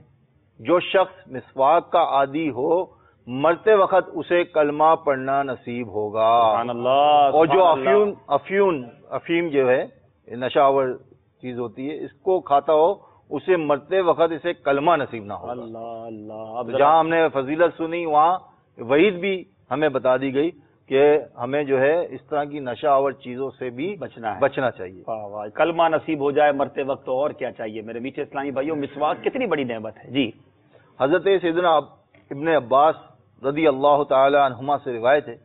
جو شخص مسواک کا عادی ہو مرتے وقت اسے کلمہ پڑھنا نصیب ہوگا. سبحان اللہ. اور جو افیم جو ہے نشہ آور چیز ہوتی ہے، اس کو کھاتا ہو اسے مرتے وقت اسے کلمہ نصیب نہ ہو. اللہ اللہ. جہاں ہم نے فضیلت سنی وہاں وعید بھی ہمیں بتا دی گئی کہ ہمیں جو ہے اس طرح کی نشہ آور چیزوں سے بھی بچنا چاہیے. کلمہ نصیب ہو جائے مرتے وقت تو اور کیا چاہیے میرے میٹھے اسلامی بھائیوں. مسواک کتنی بڑی نعمت ہے. جی حضرت سیدنا ابن عباس رضی اللہ تعالی عنہما سے روایت ہے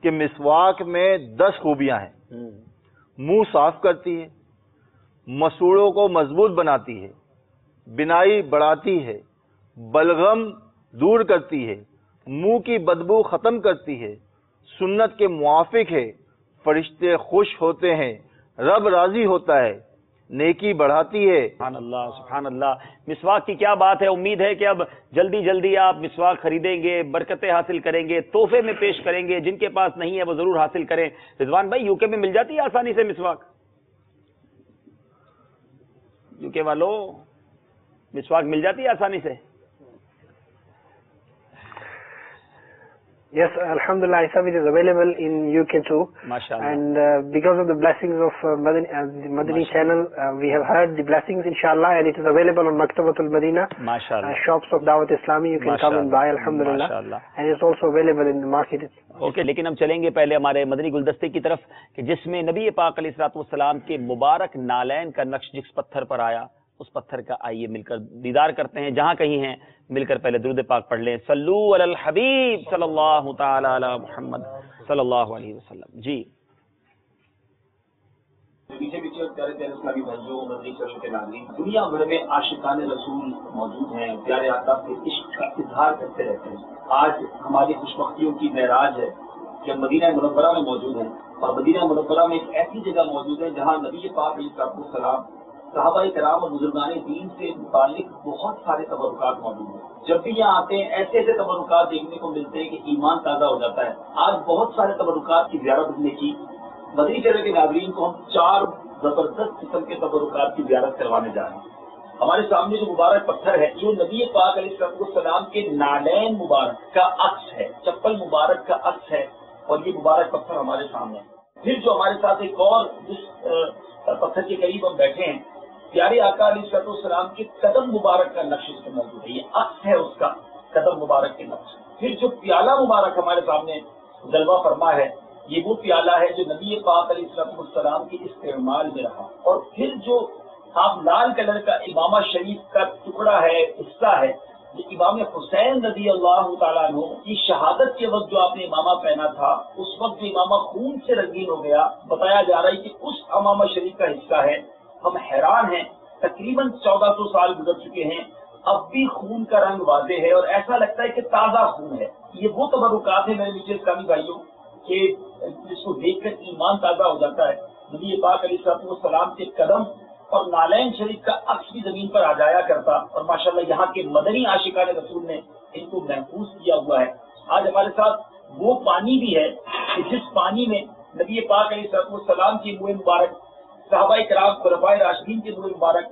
کہ مسواک میں 10 خوبیاں ہیں. منہ صاف کرتی ہے، مسوڑوں کو مضبوط بناتی ہے، بینائی بڑھاتی ہے، بلغم دور کرتی ہے، منہ کی بدبو ختم کرتی ہے، سنت کے موافق ہے، فرشتے خوش ہوتے ہیں، رب راضی ہوتا ہے، نیکی بڑھاتی ہے. سبحان اللہ سبحان اللہ. مسواک کی کیا بات ہے. امید ہے کہ اب جلدی جلدی آپ مسواک خریدیں گے, برکتیں حاصل کریں گے, تحفے میں پیش کریں گے. جن کے پاس نہیں ہے وہ ضرور حاصل کریں. رضوان بھائی یو کے میں مل جاتی ہے آسانی سے مسواک؟ یو کے والوں مسواک مل جاتی ہے آسانی سے؟ Yes, Alhamdulillah, Isab, it is available in UK too. MashaAllah. And because of the blessings of the Madani channel, we have heard the blessings, inshallah, and it is available on Maktabatul Madina, shops of Dawat Islami. You can come and buy, Alhamdulillah. And it's also available in the market. Okay, لیکن ہم چلیں گے پہلے ہمارے مدنی گلدستے کی طرف کہ جس میں نبی پاک علیہ الصلوۃ والسلام کے مبارک نالین کا نقش جس پتھر پر آیا, اس پتھر کا آئیے مل کر دیدار کرتے ہیں. جہاں کہیں ہیں مل کر پہلے درود پاک پڑھ لیں. صلو علی الحبیب صلی اللہ تعالی علی محمد صلی اللہ علیہ وسلم. جی پیچھے پیچھے پیارے پیارے اسلامی بھائیوں, مدنی چینل کے ناظرین, دنیا بھر میں عاشقان رسول موجود ہیں, پیارے آقا کے عشق کا اظہار کرتے رہتے ہیں. آج ہماری خوشبختیوں کی معراج ہے کہ ہم مدینہ منورہ میں موجود ہیں, اور مدینہ منورہ میں ایک ایسی جگہ موجود ہے جہاں نبی پاک علیہ السلام, صحابہ کرام اور بزرگان دین سے متعلق بہت سارے تبرکات موجود ہیں. جب بھی یہاں آتے ہیں ایسے ایسے تبرکات دیکھنے کو ملتے ہیں کہ ایمان تازہ ہو جاتا ہے. آج بہت سارے تبرکات کی زیارت کرنے کی مدنی چینل کے ناظرین کو ہم 4 زبردست قسم کے تبرکات کی زیارت کروانے جا رہے ہیں. ہمارے سامنے جو مبارک پتھر ہے جو نبی پاک علیہ السلام کے نالین مبارک کا عکس ہے, چپل مبارک کا عکس ہے, اور یہ مبارک پتھر ہمارے سامنے ہے. پھر جو ہمارے ساتھ ایک اور جس پتھر کے قریب ہم بیٹھے ہیں, پیارے آقا علیہ السلام کے قدم مبارک کا نقش اس میں موجود ہے. یہ عکس ہے اس کا قدم مبارک کے نقش. پھر جو پیالہ مبارک ہمارے سامنے جلوہ فرما ہے, یہ وہ پیالہ ہے جو نبی پاک علیہ السلام کے استعمال میں رہا. اور پھر جو آپ لال کلر کا امامہ شریف کا ٹکڑا ہے, حصہ ہے, یہ امام حسین رضی اللہ تعالیٰ عنہ کی شہادت کے وقت جو آپ نے امامہ پہنا تھا, اس وقت جو امامہ خون سے رنگین ہو گیا. بتایا جا رہا ہے کہ اس امامہ شریف کا حصہ ہے. ہم حیران ہیں, تقریباً 1400 سال گزر چکے ہیں, اب بھی خون کا رنگ واضح ہے اور ایسا لگتا ہے کہ تازہ خون ہے. یہ وہ تبرکات ہیں میرے نیچے اسلامی بھائیوں کہ جس کو دیکھ کر ایمان تازہ ہو جاتا ہے. نبی پاک علیہ السلام کے قدم اور نالین شریف کا عکس بھی زمین پر آ جایا کرتا, اور ماشاءاللہ یہاں کے مدنی عاشقان رسول نے ان کو محفوظ کیا ہوا ہے. آج ہمارے ساتھ وہ پانی بھی ہے کہ جس پانی میں نبی پاک علیہ السلام کی منہ مبارک, صحابہ کرام, خلفائے راشدین کے منہ مبارک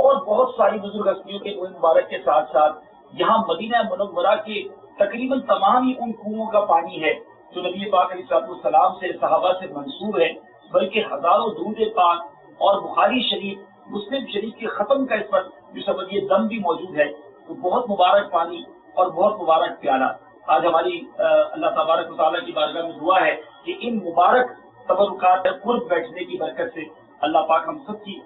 اور بہت ساری بزرگ ہستیوں کے منہ مبارک کے ساتھ ساتھ یہاں مدینہ منورہ کے تقریباً تمام ہی ان کنوؤں کا پانی ہے جو نبی پاک علیہ السلام سے, صحابہ سے منسوب ہے. بلکہ ہزاروں درود پاک اور بخاری شریف, مسلم شریف کے ختم کا اس پر جو سبب یہ دم بھی موجود ہے. تو بہت مبارک پانی اور بہت مبارک پیالہ. آج ہماری اللہ تبارک و تعالیٰ کی بارگاہ میں دعا ہے کہ ان مبارک تبرکات قرب بیٹھنے کی برکت سے اللہ پاک ہم سب کی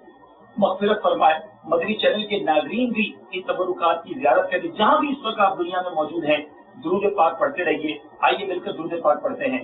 مغفرت فرمائے. مدنی چینل کے ناظرین بھی ان تبرکات کی زیارت کریں. جہاں بھی اس وقت آپ دنیا میں موجود ہیں درود پاک پڑھتے رہیے. آئیے مل کر درود پاک پڑھتے ہیں.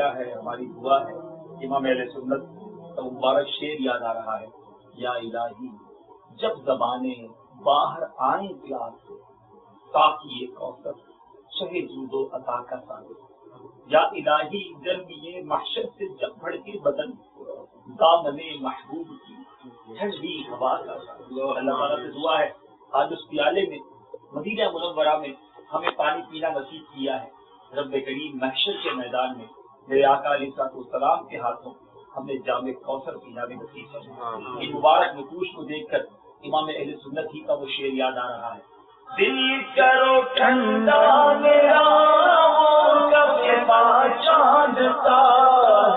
ہے ہماری دعا ہے. امام اہل سنت کا مبارک شعر یاد آ رہا ہے. یا الہی جب زبانیں باہر آئیں پیاس سے تاکہ یہ کوثر شہ جود و عطا کا ثابت. یا الہی گرمی محشر سے جب بڑھتی بدن دامن محبوب کی ٹھنڈی ہوا کا ثابت. اللہ تعالیٰ سے دعا ہے آج اس پیالے میں مدینہ منورہ میں ہمیں پانی پینا نصیب کیا ہے. رب کریم محشر کے میدان میں میرے آقا علیہ الصلوۃ والسلام کے ہاتھوں ہمیں جام کوثر پینا بھی نصیب فرمائے. ان مبارک نقوش کو دیکھ کر امام اہل سنت ہی کا وہ شعر یاد آ رہا ہے. دل کرو ٹھنڈا میرا وہ کب چاند کا.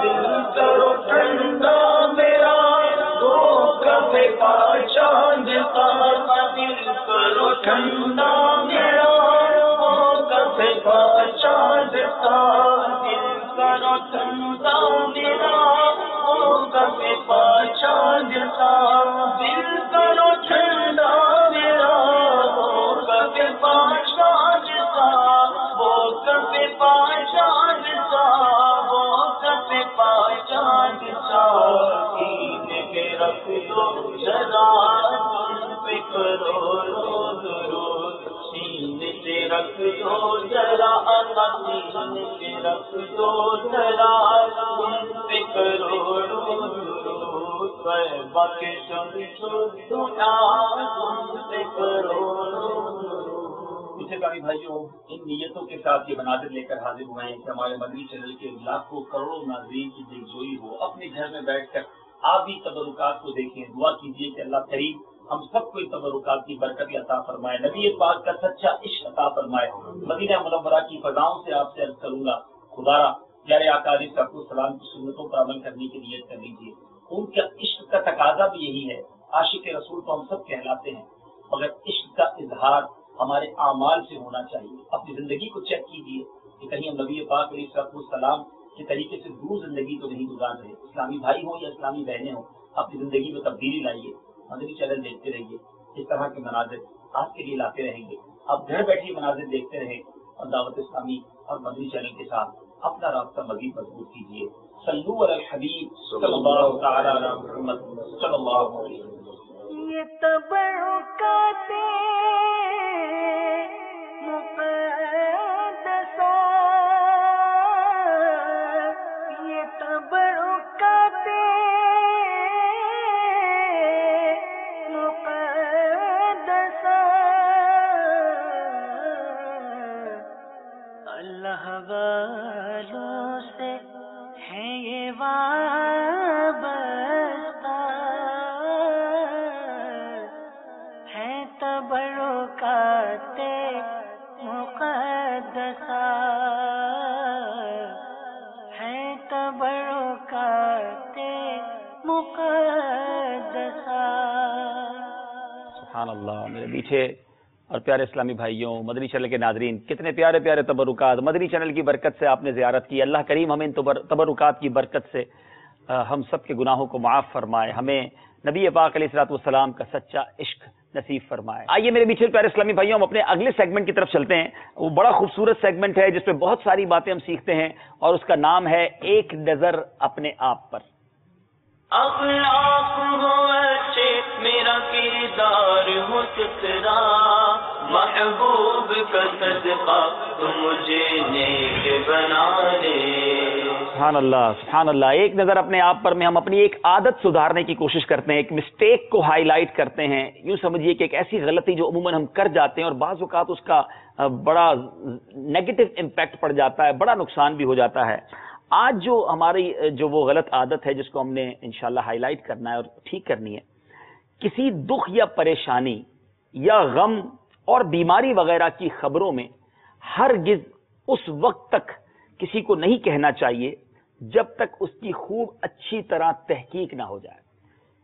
دل کرو ٹھنڈا میرا وہ کب چاند کا. دل کرو ٹھنڈا میرا وہ کب چاند کا. دل کرو ٹھنڈا میرا وہ کب چاند کا. دل کرو ٹھنڈا میرا وہ کب چاند کا. وہ کب چاند کا. وہ کب چاند کا. سینے پہ رکھ دو ذرا تم پہ کرو درود. سینے پہ رکھ دو ذرا سینے پہ رکھ دو ذرا تم پہ کرو درود. باقی دنیا تم پہ کرو. مجھے بھائی بھائیوں ان نیتوں کے ساتھ یہ مناظر لے کر حاضر ہوئے ہیں کہ ہمارے مدنی چینل کے لاکھوں کروڑوں ناظرین کی دلجوئی ہو. اپنے گھر میں بیٹھ کر آپ بھی تبرکات کو دیکھیں. دعا کیجیے کہ اللہ کریم ہم سب کو ان تبرکات کی برکت عطا فرمائے. نبی پاک کا سچا عشق عطا فرمائے. مدینہ منورہ کی فضاؤں سے آپ سے عرض کروں گا خدا پیارے آقا علیہ السلام کی سنتوں پر عمل کرنے کی نیت کر لیجیے. ان کا عشق کا تقاضا بھی یہی ہے. عاشق رسول تو ہم سب کہلاتے ہیں مگر عشق کا اظہار ہمارے اعمال سے ہونا چاہیے. اپنی زندگی کو چیک کیجیے کہ کہیں ہم نبی پاک علیہ السلام کے طریقے سے دور زندگی تو نہیں گزار رہے. اسلامی بھائی ہوں یا اسلامی بہنیں ہوں اپنی زندگی میں تبدیلی لائیے. مدنی چینل دیکھتے رہیے. اس طرح کے مناظر آپ کے لیے لاتے رہیں گے. آپ گھر بیٹھے مناظر دیکھتے رہیں اور دعوت اسلامی اور مدنی چینل کے ساتھ اپنا رابطہ مزید مضبوط کیجیے. صلو علی الحبیب صلی اللہ تعالی علی محمد صلی اللہ علیہ وسلم. یہ تبرکات مقدسہ یہ تبرکات مقدسہ اللہ والوں سے ہے یہ وابستہ ہے تبرکات مقدسہ ہے تبرکات مقدسہ. سبحان اللہ. میرے میٹھے اور پیارے اسلامی بھائیوں، مدنی چینل کے ناظرین، کتنے پیارے پیارے تبرکات مدنی چینل کی برکت سے آپ نے زیارت کی. اللہ کریم ہمیں ان تبرکات کی برکت سے ہم سب کے گناہوں کو معاف فرمائے. ہمیں نبی پاک علیہ الصلوۃ والسلام کا سچا عشق نصیب فرمائے. آئیے میرے میٹھے پیارے اسلامی بھائیوں، ہم اپنے اگلے سیگمنٹ کی طرف چلتے ہیں. وہ بڑا خوبصورت سیگمنٹ ہے جس پہ بہت ساری باتیں ہم سیکھتے ہیں اور اس کا نام ہے ایک نظر اپنے آپ پر. اخلاق ہو اچھے میرا کردار ہو ستھرا محبوب کا صدقہ تو مجھے نیک بنا دے. سبحان اللہ سبحان اللہ. ایک نظر اپنے آپ پر میں ہم اپنی ایک عادت سدھارنے کی کوشش کرتے ہیں، ایک مسٹیک کو ہائی لائٹ کرتے ہیں. یوں سمجھیے کہ ایک ایسی غلطی جو عموماً ہم کر جاتے ہیں اور بعض اوقات اس کا بڑا نیگیٹو امپیکٹ پڑ جاتا ہے، بڑا نقصان بھی ہو جاتا ہے. آج جو ہماری جو وہ غلط عادت ہے جس کو ہم نے انشاءاللہ ہائی لائٹ کرنا ہے اور ٹھیک کرنی ہے، کسی دکھ یا پریشانی یا غم اور بیماری وغیرہ کی خبروں میں ہرگز اس وقت تک کسی کو نہیں کہنا چاہیے جب تک اس کی خوب اچھی طرح تحقیق نہ ہو جائے.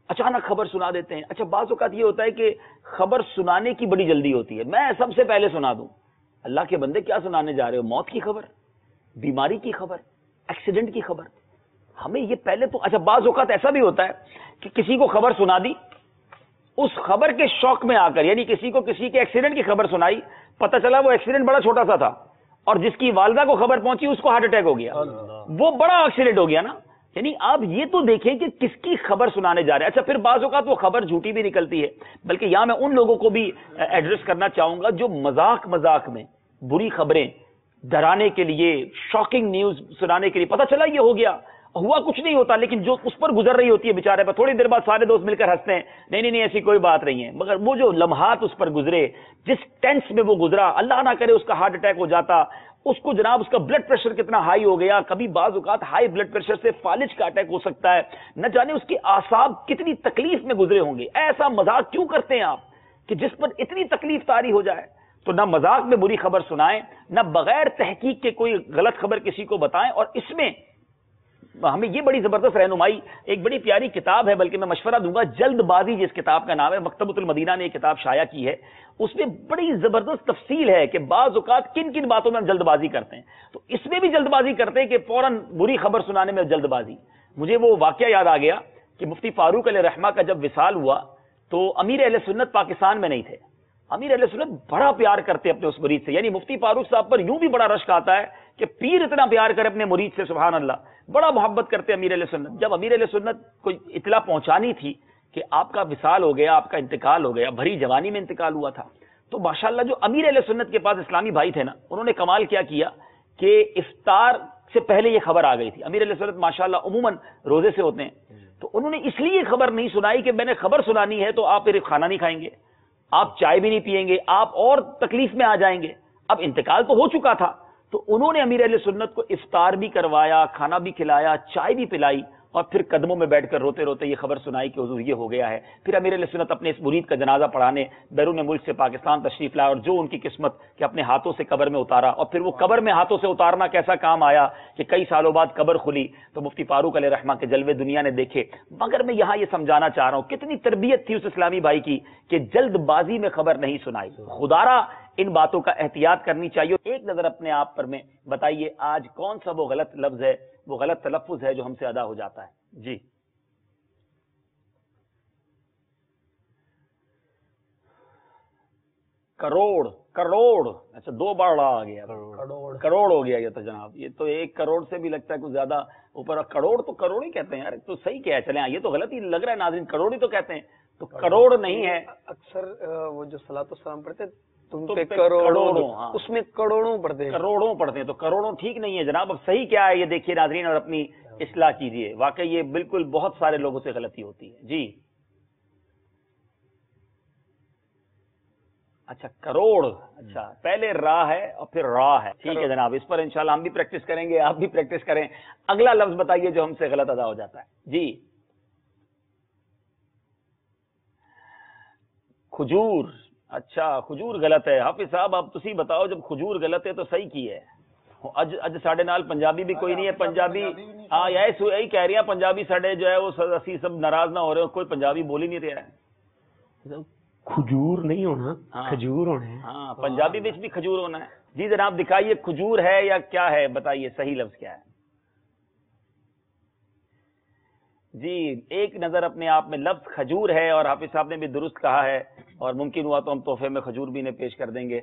اچانک خبر سنا دیتے ہیں. اچھا بعض اوقات یہ ہوتا ہے کہ خبر سنانے کی بڑی جلدی ہوتی ہے، میں سب سے پہلے سنا دوں. اللہ کے بندے کیا سنانے جا رہے ہو؟ موت کی خبر، بیماری کی خبر، ایکسیڈنٹ کی خبر. ہمیں یہ پہلے تو اچھا بعض اوقات ایسا بھی ہوتا ہے کہ کسی کو خبر سنا دی، اس خبر کے شوق میں آ کر، یعنی کسی کو کسی کے ایکسیڈنٹ کی خبر سنائی پتہ چلا وہ ایکسیڈنٹ بڑا چھوٹا سا تھا اور جس کی والدہ کو خبر پہنچی اس کو ہارٹ اٹیک ہو گیا. وہ بڑا ایکسیڈنٹ ہو گیا نا. یعنی آپ یہ تو دیکھیں کہ کس کی خبر سنانے جا رہے ہیں. اچھا پھر بعض اوقات وہ خبر جھوٹی بھی نکلتی ہے. بلکہ یہاں میں ان لوگوں کو بھی ایڈریس کرنا چاہوں گا جو مذاق میں بری خبریں ڈرانے کے لیے، شاکنگ نیوز سنانے کے لیے، پتہ چلا یہ ہو گیا، ہوا کچھ نہیں ہوتا، لیکن جو اس پر گزر رہی ہوتی ہے بیچارے پر، تھوڑی دیر بعد سارے دوست مل کر ہنستے ہیں، نہیں ایسی کوئی بات نہیں ہے. مگر وہ جو لمحات اس پر گزرے، جس ٹینس میں وہ گزرا، اللہ نہ کرے اس کا ہارٹ اٹیک ہو جاتا، اس کو جناب اس کا بلڈ پریشر کتنا ہائی ہو گیا. کبھی بعض اوقات ہائی بلڈ پریشر سے فالج کا اٹیک ہو سکتا ہے، نہ جانے اس کے اعصاب کتنی تکلیف میں گزرے ہوں گے. ایسا مذاق کیوں کرتے ہیں آپ کہ جس پر اتنی تکلیف طاری ہو جائے؟ تو نہ مذاق میں بری خبر سنائیں، نہ بغیر تحقیق کے کوئی غلط خبر کسی کو بتائیں. اور اس میں ہمیں یہ بڑی زبردست رہنمائی، ایک بڑی پیاری کتاب ہے، بلکہ میں مشورہ دوں گا، جلد بازی جس کتاب کا نام ہے، مکتبۃ المدینہ نے یہ کتاب شائع کی ہے. اس میں بڑی زبردست تفصیل ہے کہ بعض اوقات کن کن باتوں میں ہم جلد بازی کرتے ہیں. تو اس میں بھی جلد بازی کرتے ہیں کہ فوراً بری خبر سنانے میں جلد بازی. مجھے وہ واقعہ یاد آ گیا کہ مفتی فاروق علیہ رحمہ کا جب وصال ہوا تو امیر اہل سنت پاکستان میں نہیں تھے. امیر اہل سنت بڑا پیار کرتے اپنے اس مرید سے، یعنی مفتی فاروق صاحب پر یوں بھی بڑا رشک آتا ہے کہ پیر اتنا پیار کرے اپنے مرید سے، سبحان اللہ، بڑا محبت کرتے امیر اہل سنت. جب امیر اہل سنت کو اطلاع پہنچانی تھی کہ آپ کا وصال ہو گیا، آپ کا انتقال ہو گیا، بھری جوانی میں انتقال ہوا تھا، تو ماشاءاللہ جو امیر اہل سنت کے پاس اسلامی بھائی تھے نا، انہوں نے کمال کیا کہ افطار سے پہلے یہ خبر آ گئی تھی. امیر اہل سنت ماشاءاللہ عموماً روزے سے ہوتے ہیں، تو انہوں نے اس لیے خبر نہیں سنائی کہ میں نے خبر سنانی ہے تو آپ پھر کھانا نہیں کھائیں گے، آپ چائے بھی نہیں پیئیں گے، آپ اور تکلیف میں آ جائیں گے. اب انتقال تو ہو چکا تھا، تو انہوں نے امیر اہل سنت کو افطار بھی کروایا، کھانا بھی کھلایا، چائے بھی پلائی، اور پھر قدموں میں بیٹھ کر روتے روتے یہ خبر سنائی کہ حضور یہ ہو گیا ہے. پھر امیر اہل سنت اپنے اس مرید کا جنازہ پڑھانے بیرون ملک سے پاکستان تشریف لائے، اور جو ان کی قسمت کہ اپنے ہاتھوں سے قبر میں اتارا، اور پھر وہ قبر میں ہاتھوں سے اتارنا کیسا کام آیا کہ کئی سالوں بعد قبر کھلی تو مفتی فاروق علیہ رحمہ کے جلوے دنیا نے دیکھے. مگر میں یہاں یہ سمجھانا چاہ رہا ہوں کتنی تربیت تھی اس اسلامی بھائی کی کہ جلد بازی میں خبر نہیں سنائی. خدارا ان باتوں کا احتیاط کرنی چاہیے. ایک نظر اپنے آپ پر میں بتائیے آج کون سا وہ غلط لفظ ہے، وہ غلط تلفظ ہے جو ہم سے ادا ہو جاتا ہے؟ جی کروڑ اچھا 2 بار آ گیا، کروڑ ہو گیا یہ تو جناب. یہ تو 1 کروڑ سے بھی لگتا ہے کچھ زیادہ اوپر. کروڑ تو کروڑ ہی کہتے ہیں یار، تو صحیح کیا ہے. چلیں یہ تو غلط ہی لگ رہا ہے ناظرین، کروڑ ہی تو کہتے ہیں، تو کروڑ نہیں ہے. اکثر وہ جو صلاۃ والسلام پڑھتے تم تو پہ کروڑوں، ہاں اس میں کروڑوں پڑھتے ہیں، تو کروڑوں ٹھیک نہیں ہے جناب. اب صحیح کیا ہے یہ دیکھیے ناظرین اور اپنی اصلاح کیجئے. واقعی یہ بالکل بہت سارے لوگوں سے غلطی ہوتی ہے. جی اچھا کروڑ، اچھا پہلے راہ ہے اور پھر راہ ہے. ٹھیک ہے جناب، اس پر انشاءاللہ ہم بھی پریکٹس کریں گے، آپ بھی پریکٹس کریں. اگلا لفظ بتائیے جو ہم سے غلط ادا ہو جاتا ہے. جی کھجور، اچھا کھجور غلط ہے. حافظ صاحب آپ تسی بتاؤ جب کھجور غلط ہے تو صحیح کی ہے. اج ساڈے نال پنجابی بھی کوئی نہیں ہے. پنجابی ہاں یہی کہہ رہی ہیں پنجابی ساڈے جو ہے وہ اسی سب ناراض نہ ہو رہے ہو، کوئی پنجابی بول ہی نہیں رہا ہے. کھجور نہیں ہونا، کھجور ہونا ہے. ہاں پنجابی بچ بھی کھجور ہونا ہے. جی جناب دکھائیے کھجور ہے یا کیا ہے، بتائیے صحیح لفظ کیا ہے. جی ایک نظر اپنے آپ میں لفظ کھجور ہے، اور حافظ صاحب نے بھی درست کہا ہے، اور ممکن ہوا تو ہم تحفے میں کھجور بھی انہیں پیش کر دیں گے.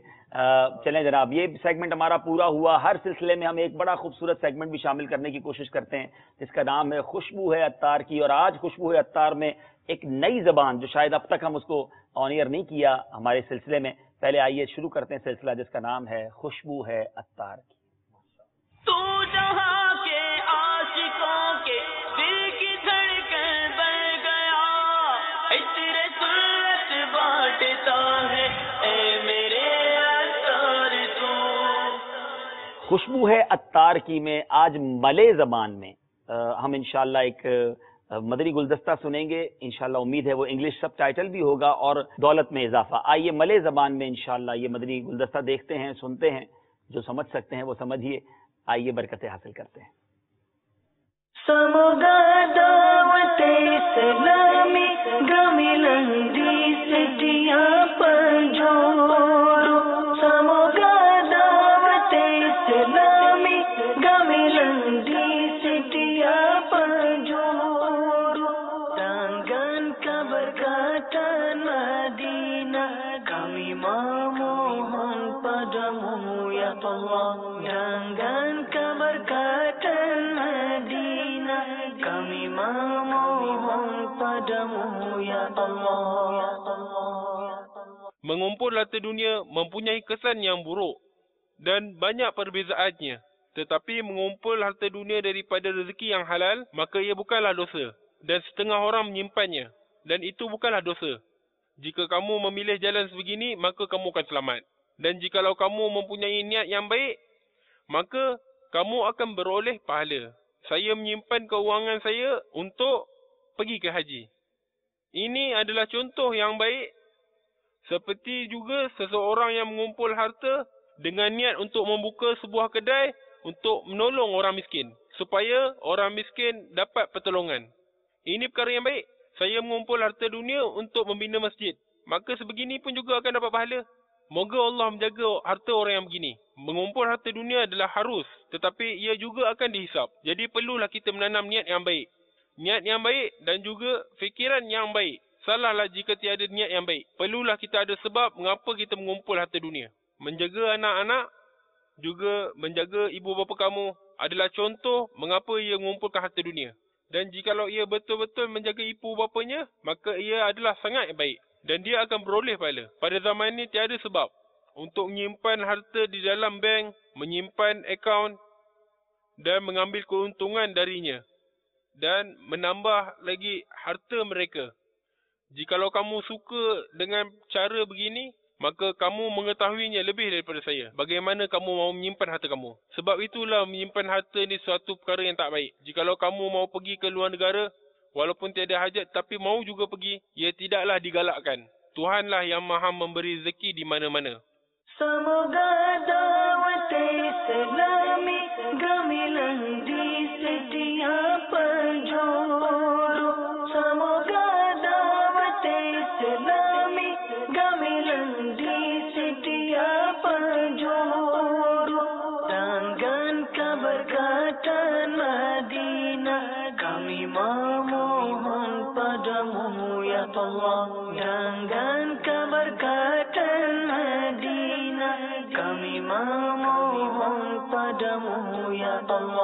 چلیں جناب یہ سیگمنٹ ہمارا پورا ہوا. ہر سلسلے میں ہم ایک بڑا خوبصورت سیگمنٹ بھی شامل کرنے کی کوشش کرتے ہیں جس کا نام ہے خوشبو ہے عطار کی. اور آج خوشبو ہے عطار میں ایک نئی زبان جو شاید اب تک ہم اس کو آن ایئر نہیں کیا ہمارے سلسلے میں. پہلے آئیے شروع کرتے ہیں سلسلہ جس کا نام ہے خوشبو ہے عطار کی. تو جہاں کے عاشقوں کے دل کی دھڑکن بن گیا، عطر سنت بانٹتا ہے اے میرے عطار تو. خوشبو ہے عطار کی میں آج ملے زبان میں ہم انشاءاللہ ایک مدنی گلدستہ سنیں گے. انشاءاللہ امید ہے وہ انگلش سب ٹائٹل بھی ہوگا اور دولت میں اضافہ. آئیے ملے زبان میں انشاءاللہ یہ مدنی گلدستہ دیکھتے ہیں، سنتے ہیں. جو سمجھ سکتے ہیں وہ سمجھیے. آئیے برکتیں حاصل کرتے ہیں. سمگا دعوت اسلامی گملنگی سٹیاں پنجورو، سمگا دعوت اسلامی گملنگی سٹیاں پنجورو، تانگان قبر کا مدینہ کمی ماموہن Allah, jangan keberkatan Madinah, kami memohon padamu ya Allah. Mengumpul harta dunia mempunyai kesan yang buruk dan banyak perbezaannya. Tetapi mengumpul harta dunia daripada rezeki yang halal, maka ia bukanlah dosa. Dan setengah orang menyimpannya. Dan itu bukanlah dosa. Jika kamu memilih jalan sebegini, maka kamu akan selamat. Dan jikalau kamu mempunyai niat yang baik, maka kamu akan beroleh pahala. Saya menyimpan keuangan saya untuk pergi ke haji. Ini adalah contoh yang baik. Seperti juga seseorang yang mengumpul harta dengan niat untuk membuka sebuah kedai untuk menolong orang miskin, supaya orang miskin dapat pertolongan. Ini perkara yang baik. Saya mengumpul harta dunia untuk membina masjid. Maka sebegini pun juga akan dapat pahala. Moga Allah menjaga harta orang yang begini. Mengumpul harta dunia adalah harus, tetapi ia juga akan dihisap. Jadi perlulah kita menanam niat yang baik. Niat yang baik dan juga fikiran yang baik. Salahlah jika tiada niat yang baik. Perlulah kita ada sebab mengapa kita mengumpul harta dunia. Menjaga anak-anak, juga menjaga ibu bapa kamu adalah contoh mengapa ia mengumpulkan harta dunia. Dan jikalau ia betul-betul menjaga ibu bapanya, maka ia adalah sangat baik. Dan dia akan beroleh pahala. Pada zaman ini tiada sebab untuk menyimpan harta di dalam bank, menyimpan akaun dan mengambil keuntungan darinya. Dan menambah lagi harta mereka. Jikalau kamu suka dengan cara begini, maka kamu mengetahuinya lebih daripada saya. Bagaimana kamu mau menyimpan harta kamu. Sebab itulah menyimpan harta ni suatu perkara yang tak baik. Jikalau kamu mau pergi ke luar negara, walaupun tiada hajat tapi mau juga pergi, ia tidaklah digalakkan. Tuhanlah yang maha memberi rezeki di mana-mana. Semoga dawat Islami gemilang di setiap penjuru. Semoga dawat Islami gemilang di setiap penjuru. Dengan keberkatan Madinah, kami memohon padamu ya Allah. Dengan keberkatan Madinah, kami memohon padamu ya Allah.